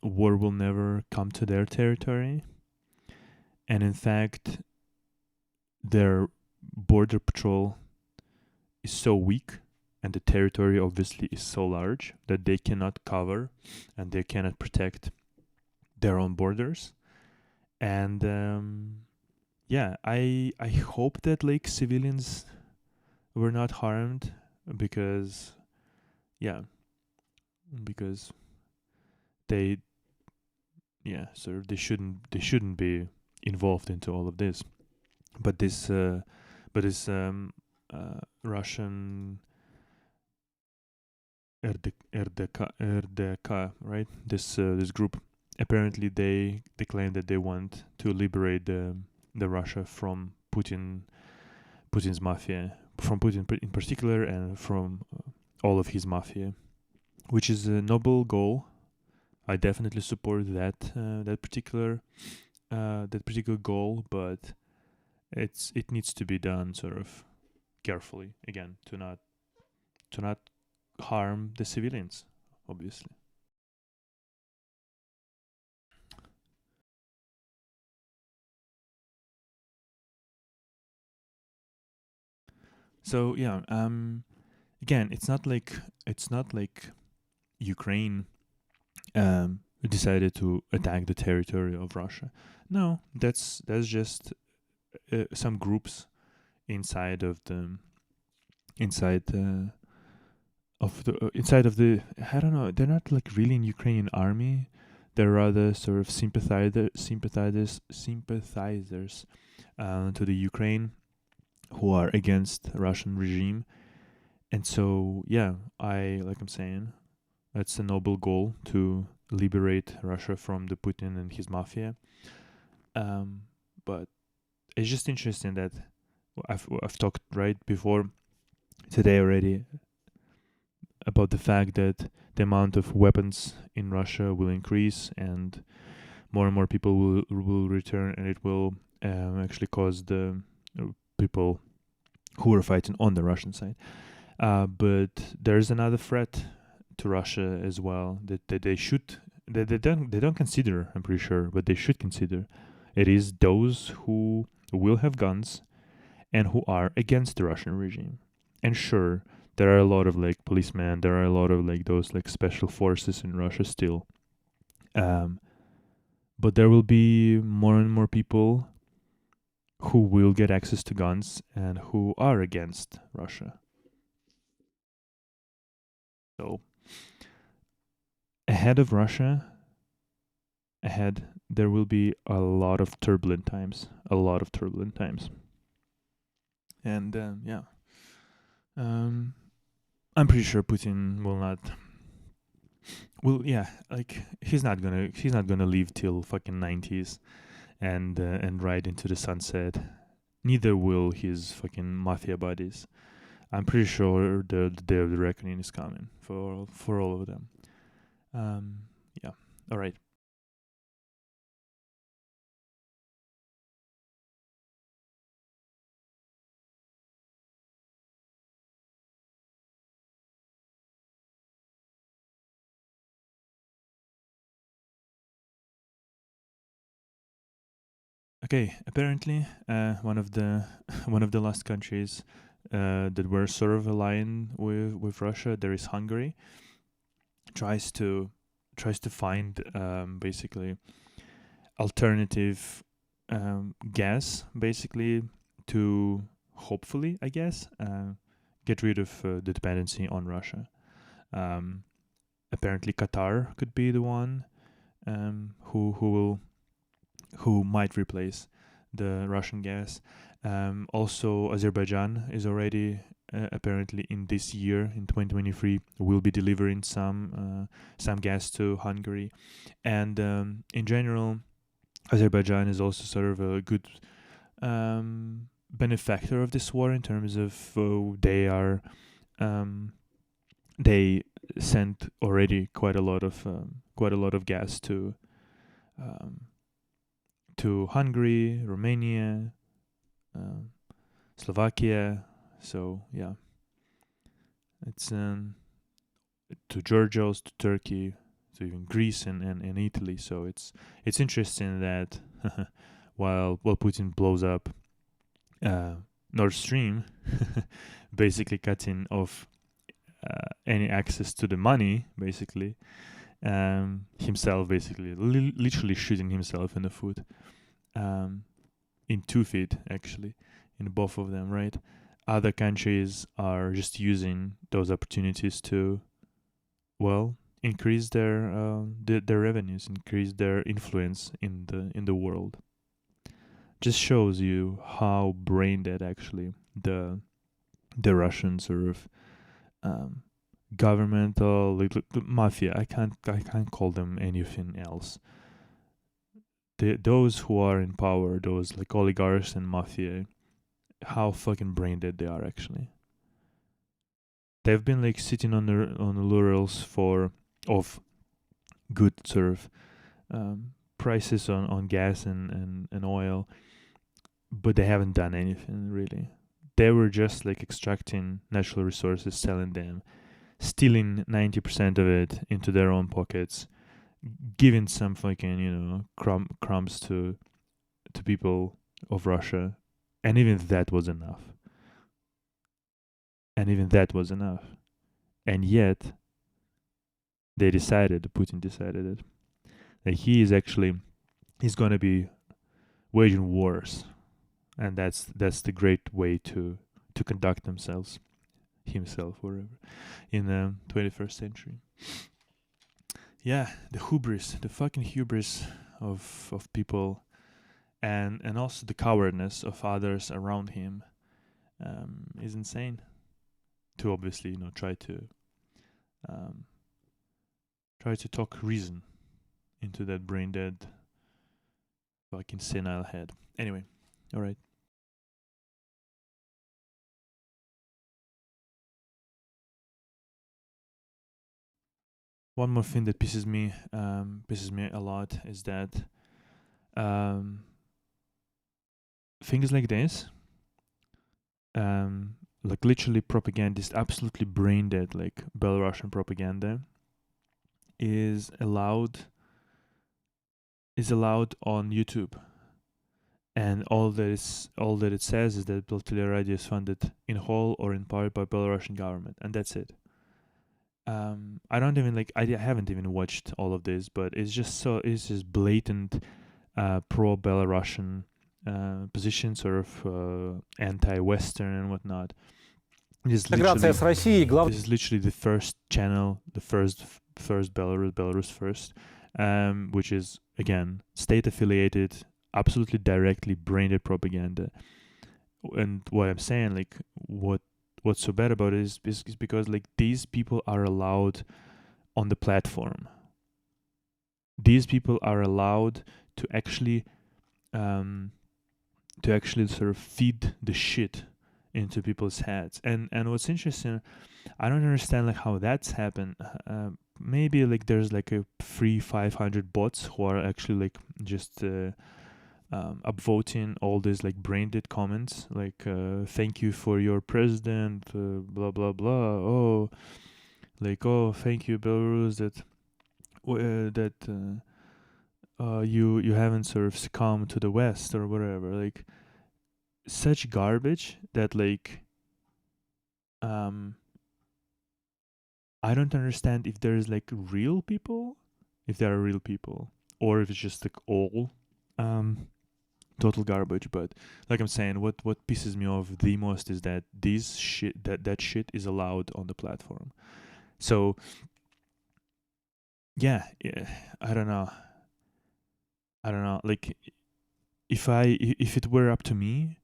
war will never come to their territory, and in fact their border patrol is so weak, and the territory obviously is so large, that they cannot cover and they cannot protect their own borders. And yeah, I hope that like civilians were not harmed, because yeah, because they sort of they shouldn't be involved into all of this. But this Russian RDK, right? This group, apparently they claim that they want to liberate the Russia from Putin's mafia, from Putin in particular, and from all of his mafia, which is a noble goal. I definitely support that particular goal, but it needs to be done sort of carefully, again, to not harm the civilians, obviously. So yeah, again, it's not like Ukraine decided to attack the territory of Russia. No, that's just some groups inside of the inside inside of the, I don't know, they're not like really in Ukrainian army. They're rather sort of sympathizers to the Ukraine, who are against Russian regime. And so yeah, I'm saying, that's a noble goal, to liberate Russia from the Putin and his mafia. But it's just interesting that I've talked right before today already about the fact that the amount of weapons in Russia will increase, and more people will return, and it will actually cause the people who are fighting on the Russian side. But there's another threat to Russia as well, that they don't consider, I'm pretty sure, but they should consider. It is those who will have guns and who are against the Russian regime. And sure, there are a lot of like policemen, there are a lot of like those like special forces in Russia still. But there will be more and more people who will get access to guns and who are against Russia. So ahead of Russia, there will be a lot of turbulent times, and yeah, I'm pretty sure Putin will not Well, yeah, like he's not gonna leave till fucking 90s and ride into the sunset. Neither will his fucking mafia buddies. I'm pretty sure the day of the reckoning is coming for all of them. Um, yeah. All right. Okay. Apparently, one of the one of the last countries that were sort of aligned with Russia, there is Hungary. Tries to find basically alternative gas, basically, to hopefully, I guess, get rid of the dependency on Russia. Um, Apparently, Qatar could be the one who might replace the Russian gas. Also, Azerbaijan is already apparently in this year, in 2023, will be delivering some gas to Hungary, and in general, Azerbaijan is also sort of a good benefactor of this war in terms of um, they sent already quite a lot of gas um, to Hungary, Romania, um, Slovakia. So yeah, it's to Georgia, also to Turkey, to even Greece and Italy. So it's interesting that while Putin blows up Nord Stream, basically cutting off any access to the money, basically, himself basically literally shooting himself in the foot, in 2 feet actually, in both of them, right? Other countries are just using those opportunities to, well, increase their revenues, increase their influence in the world. Just shows you how brain dead actually the Russian sort of um, governmental the mafia. I can't call them anything else. Those who are in power, those like oligarchs and mafia, how fucking brain dead they are actually. They've been like sitting on the laurels for of good sort of prices on gas and oil, but they haven't done anything really. They were just like extracting natural resources, selling them, stealing 90% of it into their own pockets, giving some fucking crumbs to people of Russia, and even that was enough. And even that was enough. And yet Putin decided it, that he's gonna be waging wars, and that's the great way to conduct himself, whatever, in the 21st century. Yeah, the fucking hubris of people, and also the cowardness of others around him, is insane. To obviously um, try to talk reason into that brain dead fucking senile head. Anyway, all right. One more thing that pisses me a lot is that um, things like this, like literally propagandist, absolutely brain dead, like Belarusian propaganda, is allowed on YouTube, and all that it says is that Putlers Radio is funded in whole or in part by Belarusian government, and that's it. I don't even I haven't even watched all of this, but it's just blatant pro Belarusian position, sort of anti-Western and whatnot. This is literally the first channel, the first Belarus first, which is again state affiliated, absolutely directly branded propaganda. And what I'm saying, what's so bad about it is because like these people are allowed on the platform. These people are allowed to actually sort of feed the shit into people's heads. And what's interesting, I don't understand like how that's happened. Maybe like there's like a free 500 bots who are actually like just upvoting all these like Braindead comments, like thank you for your president, blah blah blah. Oh, like, oh, thank you Belarus that you haven't sort of succumbed to the West or whatever. Like such garbage that like I don't understand if there's like real people, if there are real people, or if it's just like all total garbage. But like I'm saying, what pisses me off the most is that that shit is allowed on the platform. So yeah, I don't know. Like if it were up to me,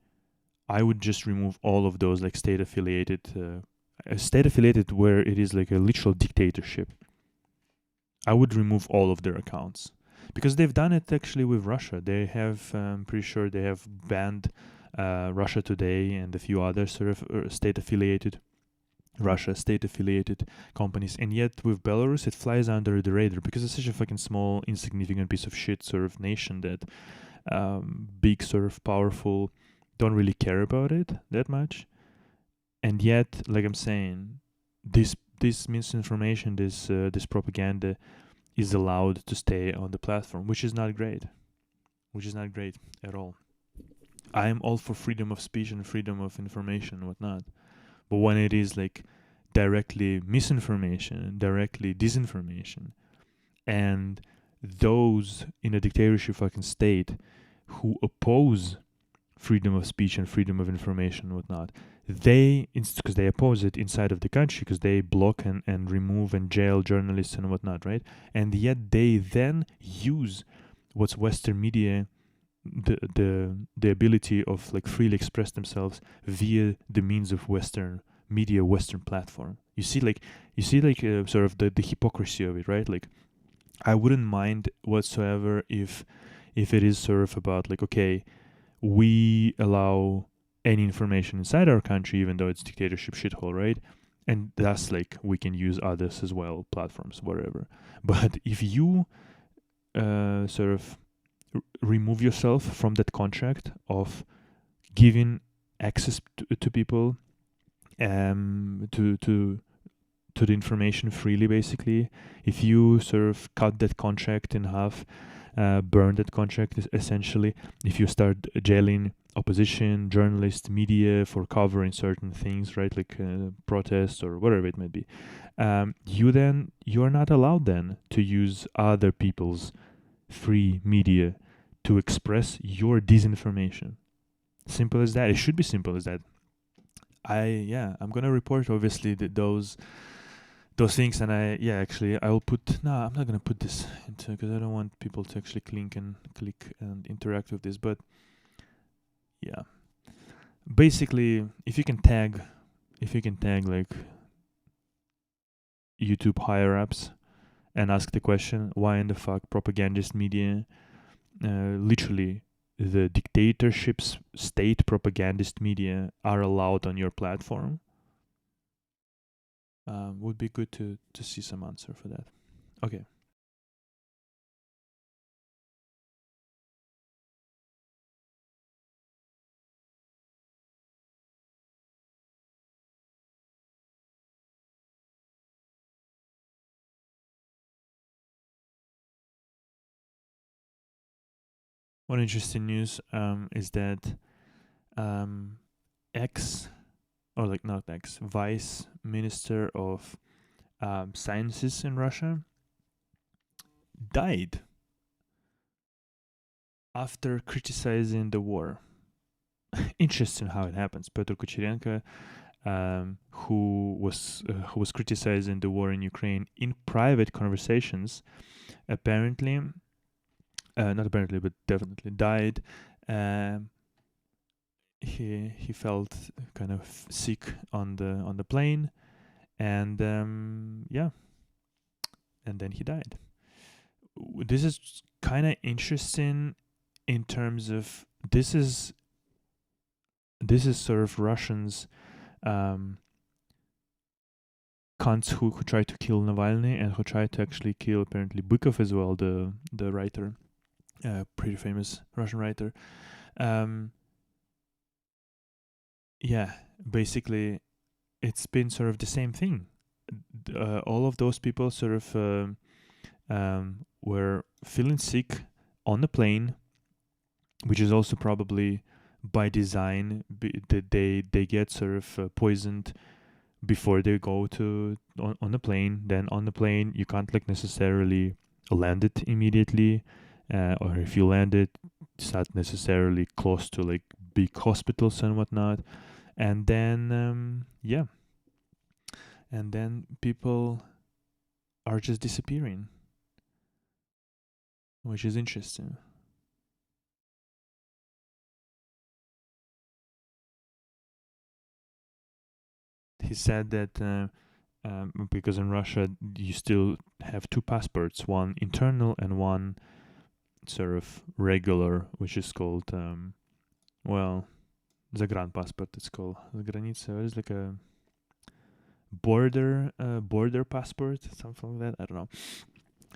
I would just remove all of those like state affiliated where it is like a literal dictatorship. I would remove all of their accounts because they've done it actually with Russia. They have, I'm pretty sure they have banned Russia Today and a few other sort of state affiliated companies, and yet with Belarus it flies under the radar because it's such a fucking small, insignificant piece of shit sort of nation that big sort of powerful don't really care about it that much. And yet, like I'm saying, this misinformation, this propaganda is allowed to stay on the platform, which is not great. Which is not great at all. I am all for freedom of speech and freedom of information and whatnot. But when it is like directly misinformation, directly disinformation, and those in a dictatorship fucking state who oppose freedom of speech and freedom of information and whatnot, because they oppose it inside of the country, because they block and remove and jail journalists and whatnot, right? And yet they then use what's Western media, the ability of like freely express themselves via the means of Western media, Western platform. You see sort of the hypocrisy of it, right? Like I wouldn't mind whatsoever if it is sort of about like, okay, we allow any information inside our country, even though it's dictatorship shithole, right? And thus, like, we can use others as well, platforms, whatever. But if you sort of remove yourself from that contract of giving access to people to the information freely, basically, if you sort of cut that contract in half, burn that contract essentially, if you start jailing opposition, journalists, media for covering certain things, right, like protests or whatever it might be, you are not allowed then to use other people's free media to express your disinformation. Simple as that. It should be simple as that. I'm gonna report obviously those things, and I'll put. No, I'm not gonna put this into because I don't want people to actually click and interact with this. But yeah, basically, if you can tag like YouTube higher ups and ask the question, why in the fuck propagandist media, literally the dictatorships, state propagandist media are allowed on your platform, would be good to see some answer for that. Okay. One interesting news is that ex or like not ex vice minister of sciences in Russia died after criticizing the war. Interesting how it happens. Petr Kucherenko, who was criticizing the war in Ukraine in private conversations, apparently, not apparently, but definitely died. He felt kind of sick on the plane, and then he died. This is kind of interesting in terms of this is sort of Russians cunts who tried to kill Navalny and who tried to actually kill apparently Bykov as well, the writer, pretty famous Russian writer. Yeah, basically, it's been sort of the same thing. All of those people sort of were feeling sick on the plane, which is also probably by design. They get sort of poisoned before they go to on the plane. Then on the plane, you can't like necessarily land it immediately, or if you land it, it's not necessarily close to like big hospitals and whatnot. And then and then people are just disappearing, which is interesting. He said that because in Russia you still have two passports, one internal and one sort of regular, which is called well, загранпаспорт. It's called заграница. It's like a border passport, something like that. I don't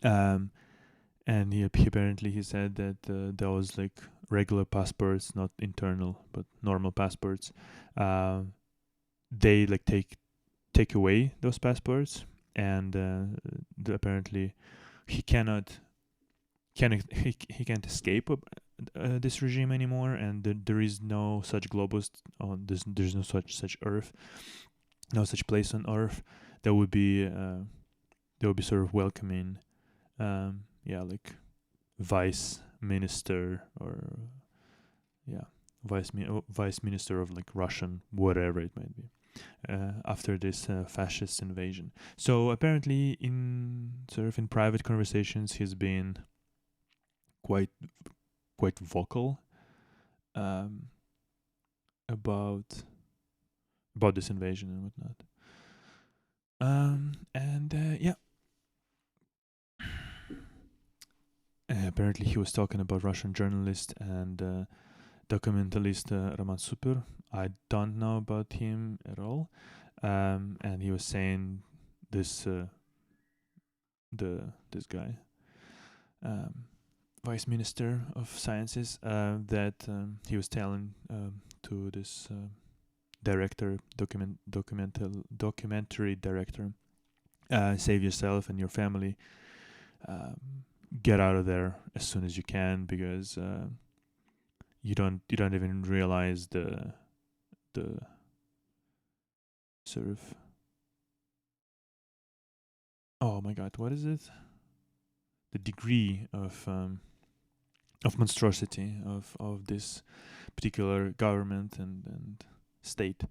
know. And he apparently he said that there was like regular passports, not internal, but normal passports. They like take away those passports, and apparently he cannot he can't escape this regime anymore, and there is no such globus on this. There's no such earth, no such place on earth that would be sort of welcoming, like vice minister or vice minister of like Russian whatever it might be, after this fascist invasion. So apparently in private conversations he's been quite vocal about this invasion and whatnot. Apparently he was talking about Russian journalist and documentalist Roman Super. I don't know about him at all. And he was saying this this guy, vice minister of sciences, that he was telling to this director, documentary director, save yourself and your family. Get out of there as soon as you can, because you don't even realize the sort of, oh my god, what is it? The degree of monstrosity of this particular government and state,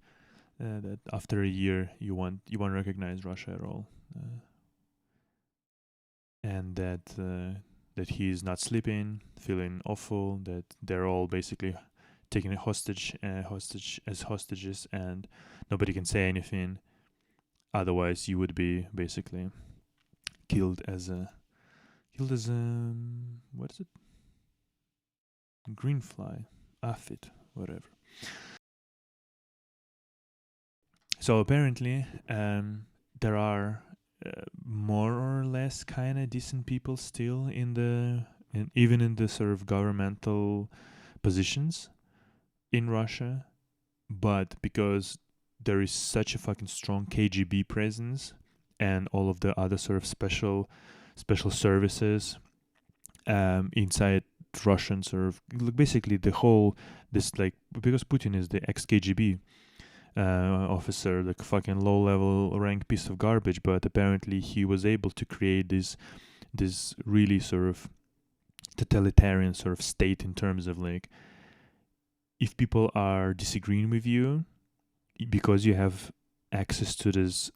that after a year you won't recognize Russia at all, and that he is not sleeping, feeling awful, that they're all basically taken hostage as hostages, and nobody can say anything. Otherwise, you would be basically killed as a what is it? Green fly, aphid, whatever. So apparently, there are more or less kind of decent people still even in the sort of governmental positions in Russia, but because there is such a fucking strong KGB presence and all of the other sort of special services inside Russian sort of, basically the whole, this, like, because Putin is the ex KGB officer, like fucking low level rank piece of garbage, but apparently he was able to create this really sort of totalitarian sort of state, in terms of like, if people are disagreeing with you, because you have access to this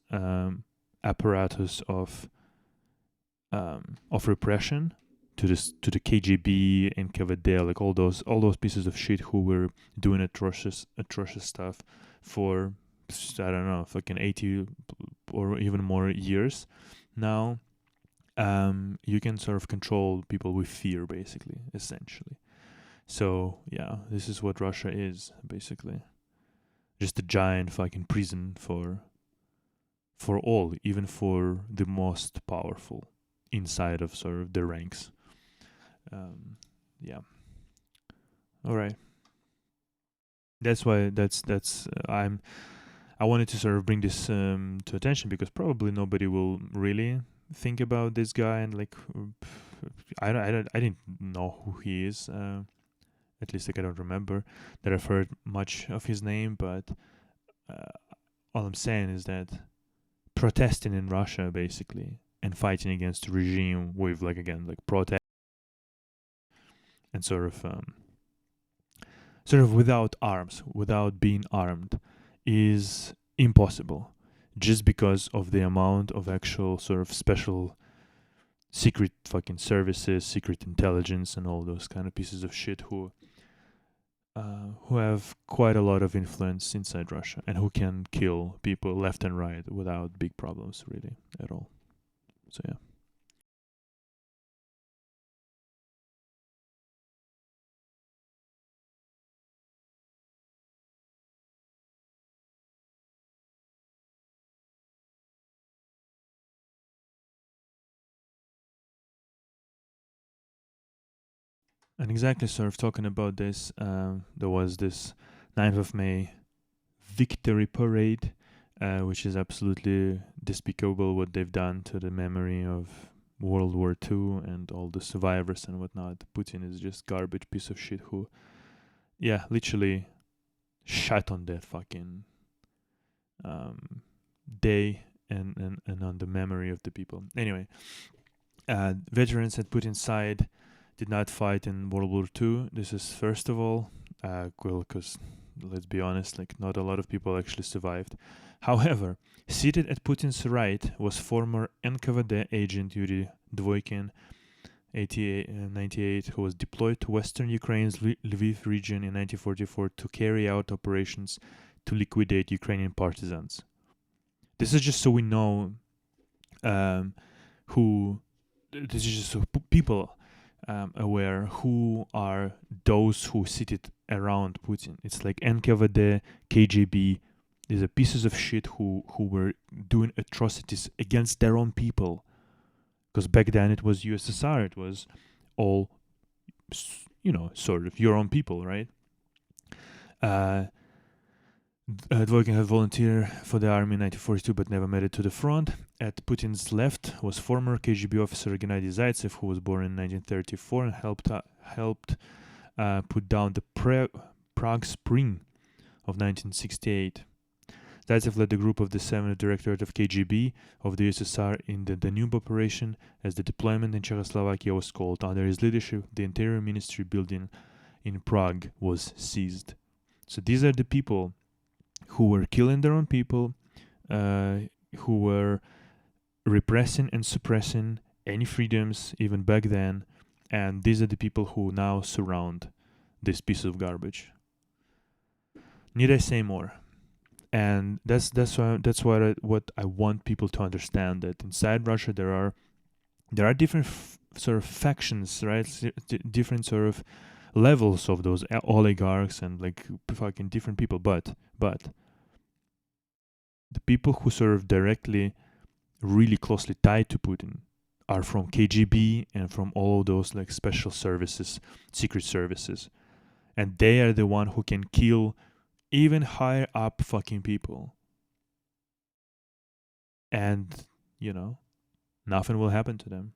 apparatus of repression, to the KGB and NKVD, like all those pieces of shit who were doing atrocious stuff for, I don't know, fucking 80 or even more years now. you can sort of control people with fear, basically, essentially. So yeah, this is what Russia is, basically. Just a giant fucking prison for all, even for the most powerful inside of sort of the ranks. Yeah. All right. That's why I wanted to sort of bring this to attention, because probably nobody will really think about this guy, and like I didn't know who he is. At least like I don't remember that I've heard much of his name, but uh, all I'm saying is that protesting in Russia, basically, and fighting against the regime with, like, again, like protest and sort of without arms, without being armed, is impossible, just because of the amount of actual sort of special secret fucking services, secret intelligence, and all those kind of pieces of shit who have quite a lot of influence inside Russia, and who can kill people left and right without big problems, really, at all. So yeah. And exactly, sort of talking about this, there was this 9th of May victory parade, which is absolutely despicable what they've done to the memory of World War II and all the survivors and whatnot. Putin is just garbage piece of shit who, yeah, literally shot on that fucking day, and on the memory of the people. Anyway, veterans at Putin's side did not fight in World War II. This is first of all, well, because let's be honest, like not a lot of people actually survived. However, seated at Putin's right was former NKVD agent Yuri Dvoikin, 98, who was deployed to western Ukraine's Lviv region in 1944 to carry out operations to liquidate Ukrainian partisans. This is just so we know who. This is just so people aware who are those who seated around Putin. It's like NKVD, KGB. These are pieces of shit who were doing atrocities against their own people. Because back then it was USSR. It was all, sort of your own people, right? Dvoikin had volunteered for the army in 1942 but never made it to the front. At Putin's left was former KGB officer Gennady Zaitsev, who was born in 1934 and helped put down the Prague Spring of 1968. Zaitsev led the group of the 7th Directorate of KGB of the USSR in the Danube operation, as the deployment in Czechoslovakia was called. Under his leadership, the Interior Ministry building in Prague was seized. So these are the people who were killing their own people, who were repressing and suppressing any freedoms even back then, and these are the people who now surround this piece of garbage. Need I say more? And that's what I want people to understand, that inside Russia there are different sort of factions, right? Different sort of levels of those oligarchs and like fucking different people, but the people who sort of directly, really closely tied to Putin are from KGB and from all of those like special services, secret services. And they are the one who can kill even higher up fucking people. And, nothing will happen to them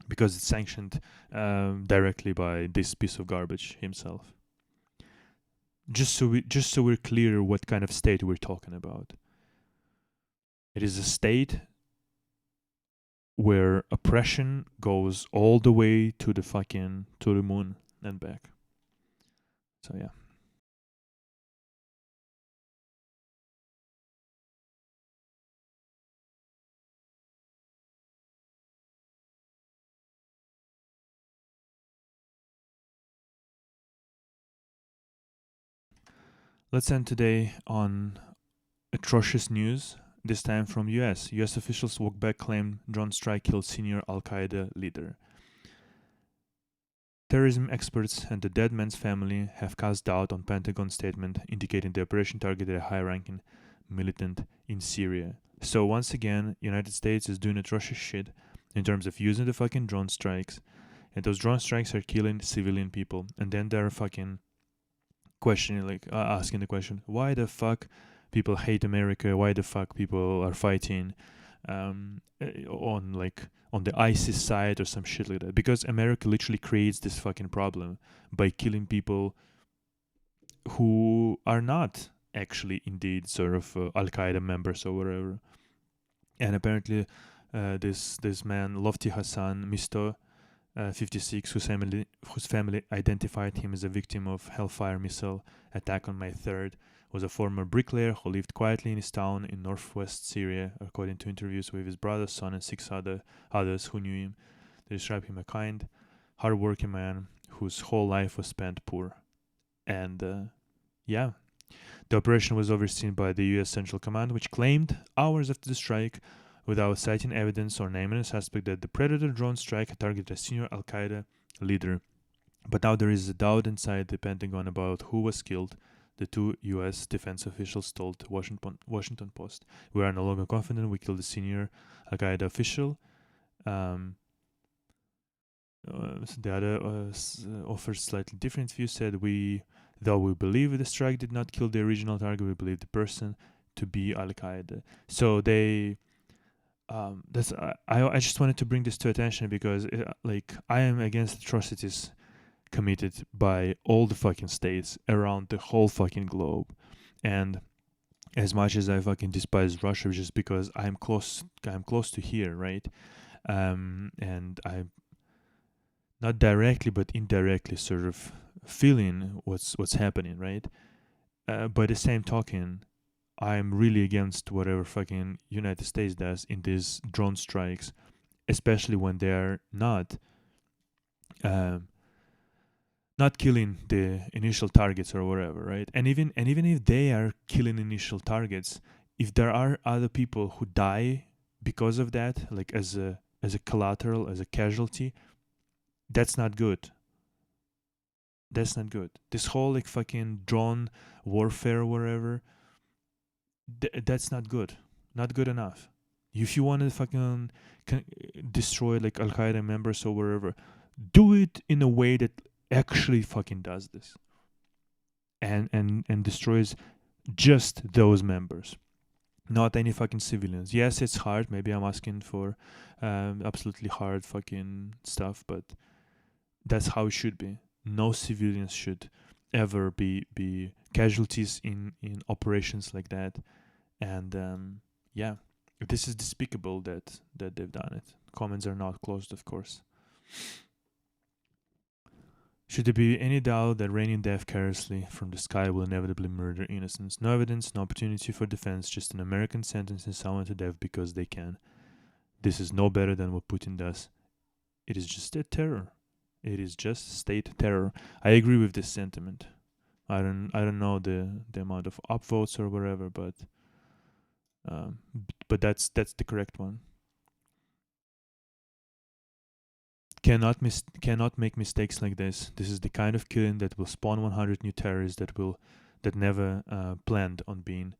because it's sanctioned directly by this piece of garbage himself. Just so we're clear what kind of state we're talking about. It is a state where oppression goes all the way to the moon and back. So yeah. Let's end today on atrocious news. this time from US. US officials walked back, claimed drone strike killed senior Al-Qaeda leader. Terrorism experts and the dead man's family have cast doubt on Pentagon statement indicating the operation targeted a high-ranking militant in Syria. So once again, United States is doing atrocious shit in terms of using the fucking drone strikes, and those drone strikes are killing civilian people, and then they're fucking questioning, like asking the question, why the fuck people hate America? Why the fuck people are fighting on the ISIS side or some shit like that? Because America literally creates this fucking problem by killing people who are not actually indeed sort of Al-Qaeda members or whatever. And apparently this man Lofty Hassan Misto, 56, whose family identified him as a victim of Hellfire missile attack on May 3rd, was a former bricklayer who lived quietly in his town in northwest Syria, according to interviews with his brother, son, and 6 others who knew him. They describe him a kind, hard-working man whose whole life was spent poor. And the operation was overseen by the U.S. Central Command, which claimed hours after the strike, without citing evidence or naming a suspect, that the Predator drone strike targeted a senior Al-Qaeda leader. But now there is a doubt inside the Pentagon about who was killed, the 2 U.S. defense officials told Washington Post. We are no longer confident we killed a senior Al-Qaeda official. The other offers slightly different view, said, though we believe the strike did not kill the original target, we believe the person to be Al-Qaeda. So they... I just wanted to bring this to attention because I am against atrocities committed by all the fucking states around the whole fucking globe, and as much as I fucking despise Russia just because I'm close to here, right? And I'm not directly but indirectly sort of feeling what's happening, right? By the same token, I'm really against whatever fucking United States does in these drone strikes, especially when they're not killing the initial targets or whatever, right? And even if they are killing initial targets, if there are other people who die because of that, like as a collateral, as a casualty, that's not good. That's not good. This whole fucking drone warfare or whatever, that's not good. Not good enough. If you want to fucking destroy Al-Qaeda members or wherever, do it in a way that actually fucking does this. And destroys just those members. Not any fucking civilians. Yes, it's hard. Maybe I'm asking for absolutely hard fucking stuff, but that's how it should be. No civilians should ever be casualties in operations like that. And this is despicable that they've done it. Comments are not closed, of course. Should there be any doubt that raining death carelessly from the sky will inevitably murder innocents? No evidence, no opportunity for defense, just an American sentencing someone to death because they can. This is no better than what Putin does. It is just state terror. It is just state terror. I agree with this sentiment. I don't know the amount of upvotes or whatever, but that's the correct one. Cannot make mistakes like this. This is the kind of killing that will spawn 100 new terrorists that never planned on being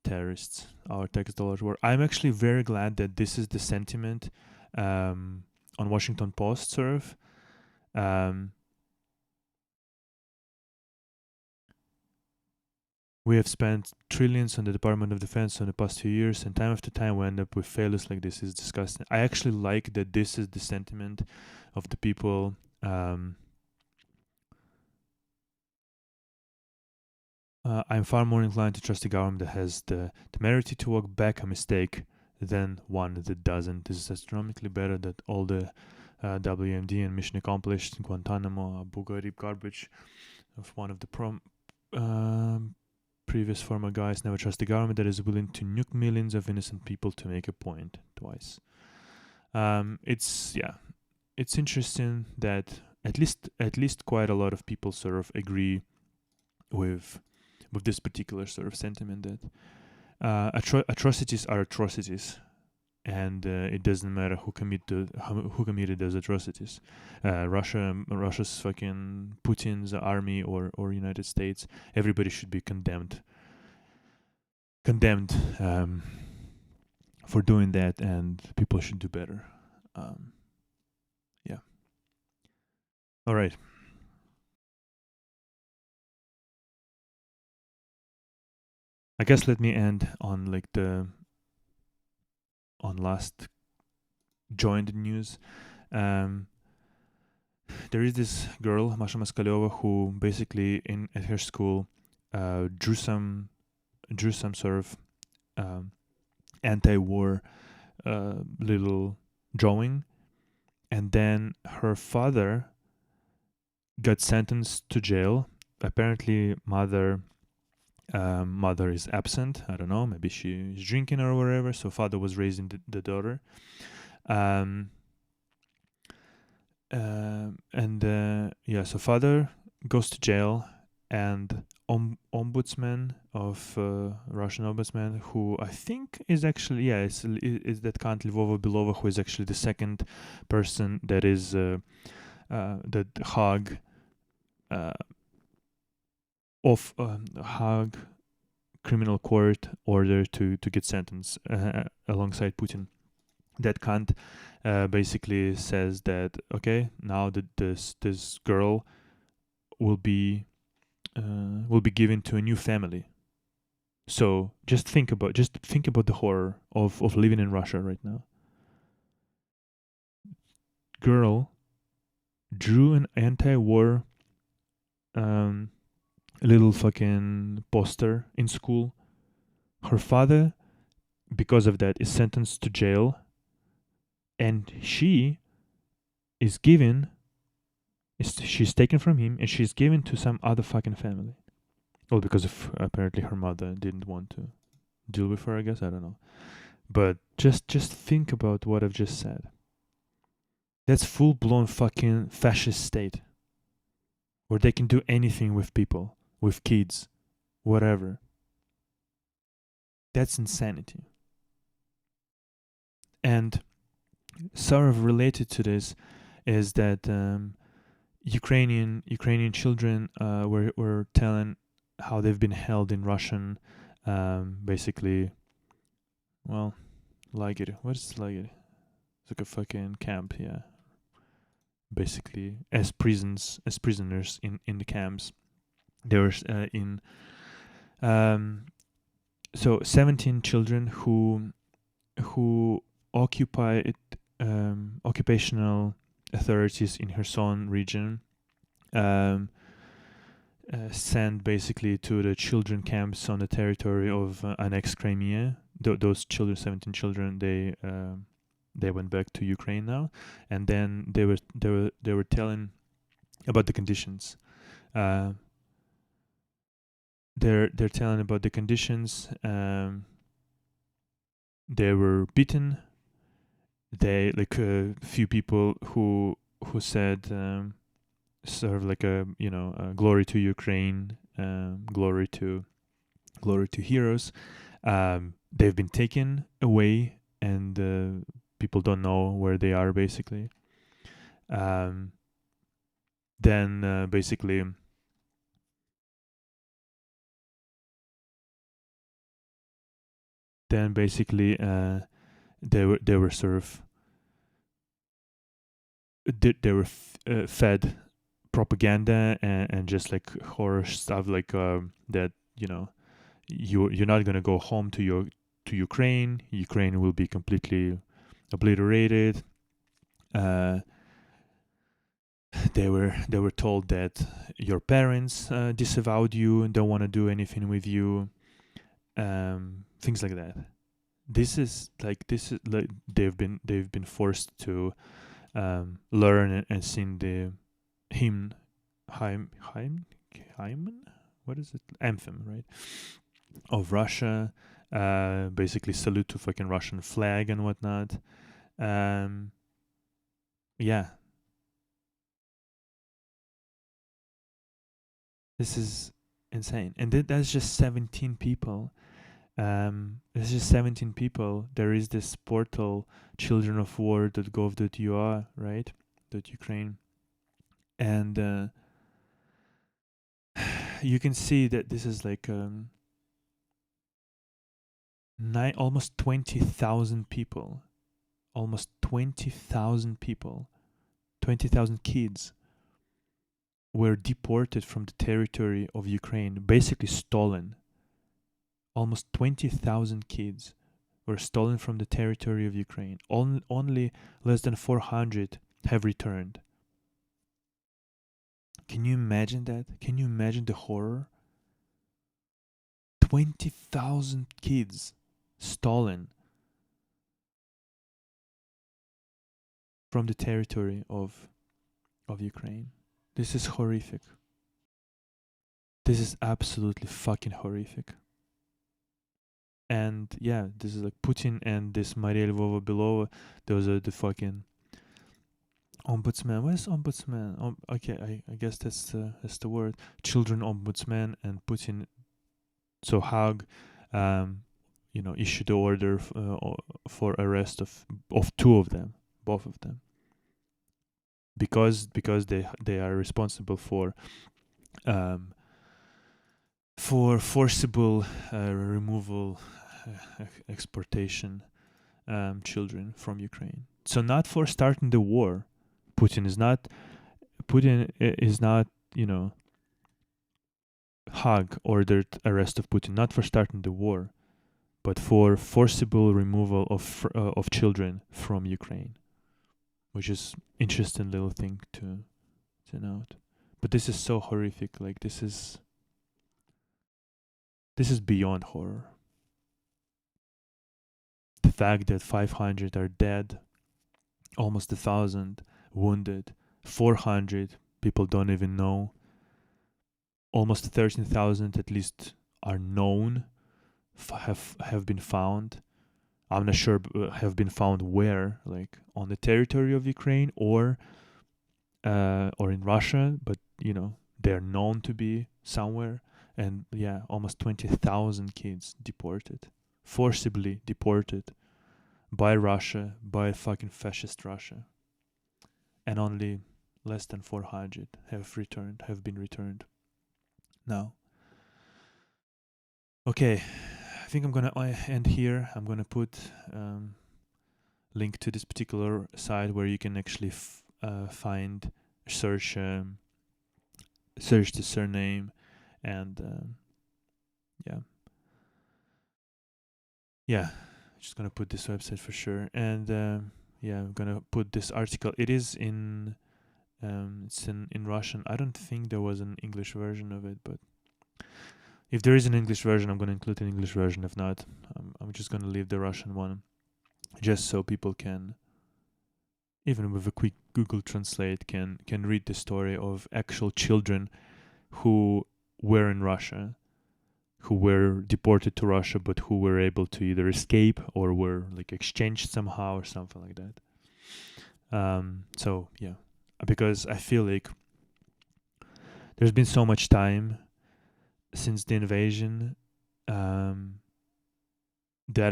terrorists. Our tax dollars were. I'm actually very glad that this is the sentiment on Washington Post, sort of. We have spent trillions on the Department of Defense in the past few years, and time after time we end up with failures like this. It's disgusting. I actually like that this is the sentiment of the people. I'm far more inclined to trust a government that has the temerity to walk back a mistake than one that doesn't. This is astronomically better than all the WMD and mission accomplished, Guantanamo, Abu Ghraib garbage of one of the previous former guys. Never trust a government that is willing to nuke millions of innocent people to make a point twice. It's interesting that at least quite a lot of people sort of agree with this particular sort of sentiment, that atrocities are atrocities, and it doesn't matter who committed those atrocities. Russia's fucking Putin's army or United States. Everybody should be condemned for doing that, and people should do better. Yeah. All right. I guess let me end on last joined news. There is this girl, Masha Moskaliova, who basically at her school drew some sort of anti-war little drawing, and then her father got sentenced to jail. Apparently, mother is absent. I don't know. Maybe she is drinking or whatever. So father was raising the daughter. So father goes to jail, and ombudsman of Russian ombudsman, who I think is actually is that Kant Lvova Belova, who is actually the second person that is that Hague Hague criminal court order to get sentenced alongside Putin. That Kant basically says that okay, now that this girl will be given to a new family. So just think about the horror of living in Russia right now. Girl drew an anti-war little fucking poster in school. Her father, because of that, is sentenced to jail, and she is given. She's taken from him, and she's given to some other fucking family. Well, because of apparently her mother didn't want to deal with her, I guess. I don't know. But just think about what I've just said. That's full-blown fucking fascist state, where they can do anything with people, with kids, whatever. That's insanity. And sort of related to this is that Ukrainian children were telling how they've been held in Russian, basically, well, lager. What is lager? It's like a fucking camp, yeah. Basically, as prisoners in the camps. They were in. So 17 children who occupied occupational authorities in Kherson region sent basically to the children camps on the territory of annexed Crimea. Those children, 17 children, they went back to Ukraine now, and then they were telling about the conditions. They're telling about the conditions. They were beaten. They a few people who said sort of like a glory to Ukraine, glory to heroes. They've been taken away, and people don't know where they are basically. Then basically. Then basically they were sort of they were fed propaganda and just like horror stuff like that you're not gonna go home to Ukraine. Ukraine will be completely obliterated. They were told that your parents disavowed you and don't want to do anything with you. Things like that. This is like they've been forced to learn and sing the hymn, what is it? Anthem, right? Of Russia. Basically salute to fucking Russian flag and whatnot. Yeah. This is insane. And that's just 17 people. There's just 17 people. There is this portal, childrenofwar.gov.ua, right? .Ukraine. And you can see that this is like almost 20,000 people. Almost 20,000 people. 20,000 kids were deported from the territory of Ukraine, basically stolen. Almost 20,000 kids were stolen from the territory of Ukraine. Only less than 400 have returned. Can you imagine that? Can you imagine the horror? 20,000 kids stolen from the territory of Ukraine. This is horrific. This is absolutely fucking horrific. And yeah, this is like Putin and this Maria Lvova Belova. Those are the fucking ombudsman. Where's ombudsman? Okay, I guess that's the word. Children ombudsman and Putin. So Hague, issued the order for arrest of two of them, both of them, because they are responsible for forcible removal, exportation, children from Ukraine. So not for starting the war. Putin is not, Hague ordered arrest of Putin, not for starting the war, but for forcible removal of children from Ukraine, which is interesting little thing to note. But this is so horrific. Like this is beyond horror. The fact that 500 are dead, almost 1,000 wounded, 400 people don't even know, almost 13,000 at least are known, have been found. I'm not sure have been found where, like on the territory of Ukraine or in Russia, but they're known to be somewhere. And yeah, almost 20,000 kids deported, forcibly deported by Russia, by fucking fascist Russia. And only less than 400 have been returned. Now, okay, I think I'm gonna end here. I'm gonna put link to this particular site where you can actually find, search the surname, and just gonna put this website for sure. And I'm gonna put this article. It is in it's in Russian. I don't think there was an English version of it, but if there is an English version, I'm gonna include an English version. If not, I'm just gonna leave the Russian one, just so people can, even with a quick Google Translate, can read the story of actual children who were in Russia, who were deported to Russia, but who were able to either escape or were like exchanged somehow or something like that. So yeah, because I feel like there's been so much time since the invasion that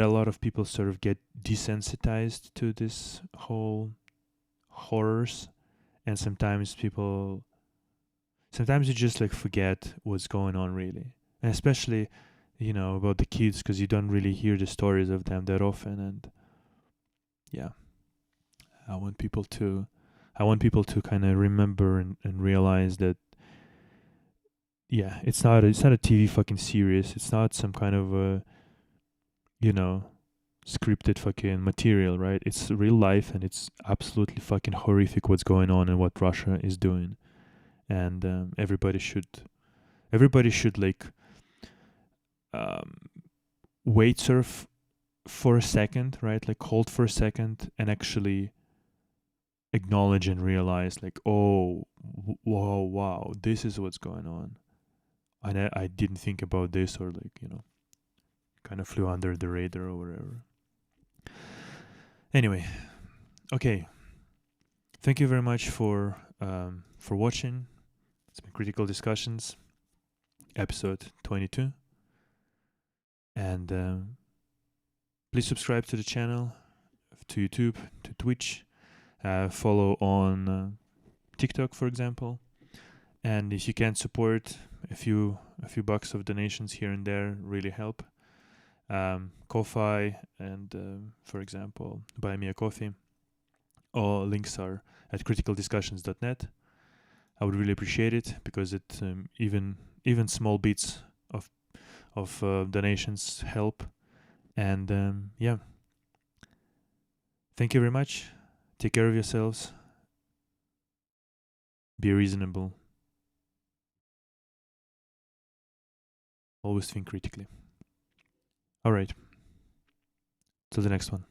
a lot of people sort of get desensitized to this whole horrors, and sometimes you just like forget what's going on really, and especially about the kids, because you don't really hear the stories of them that often. And yeah, I want people to kind of remember and realize that it's not a TV fucking series. It's not some kind of a scripted fucking material, right? It's real life, and it's absolutely fucking horrific what's going on and what Russia is doing. And everybody should like wait for a second, right? Like hold for a second and actually acknowledge and realize, like, oh, whoa, wow, this is what's going on. And I didn't think about this, or like, kind of flew under the radar or whatever. Anyway, okay. Thank you very much for watching. It's been Critical Discussions, episode 22. And please subscribe to the channel, to YouTube, to Twitch. Follow on TikTok, for example. And if you can support, a few bucks of donations here and there really help. Ko-Fi and, for example, Buy Me a Coffee. All links are at criticaldiscussions.net. I would really appreciate it, because it even small bits of donations help. And yeah, thank you very much. Take care of yourselves. Be reasonable. Always think critically. All right. Till the next one.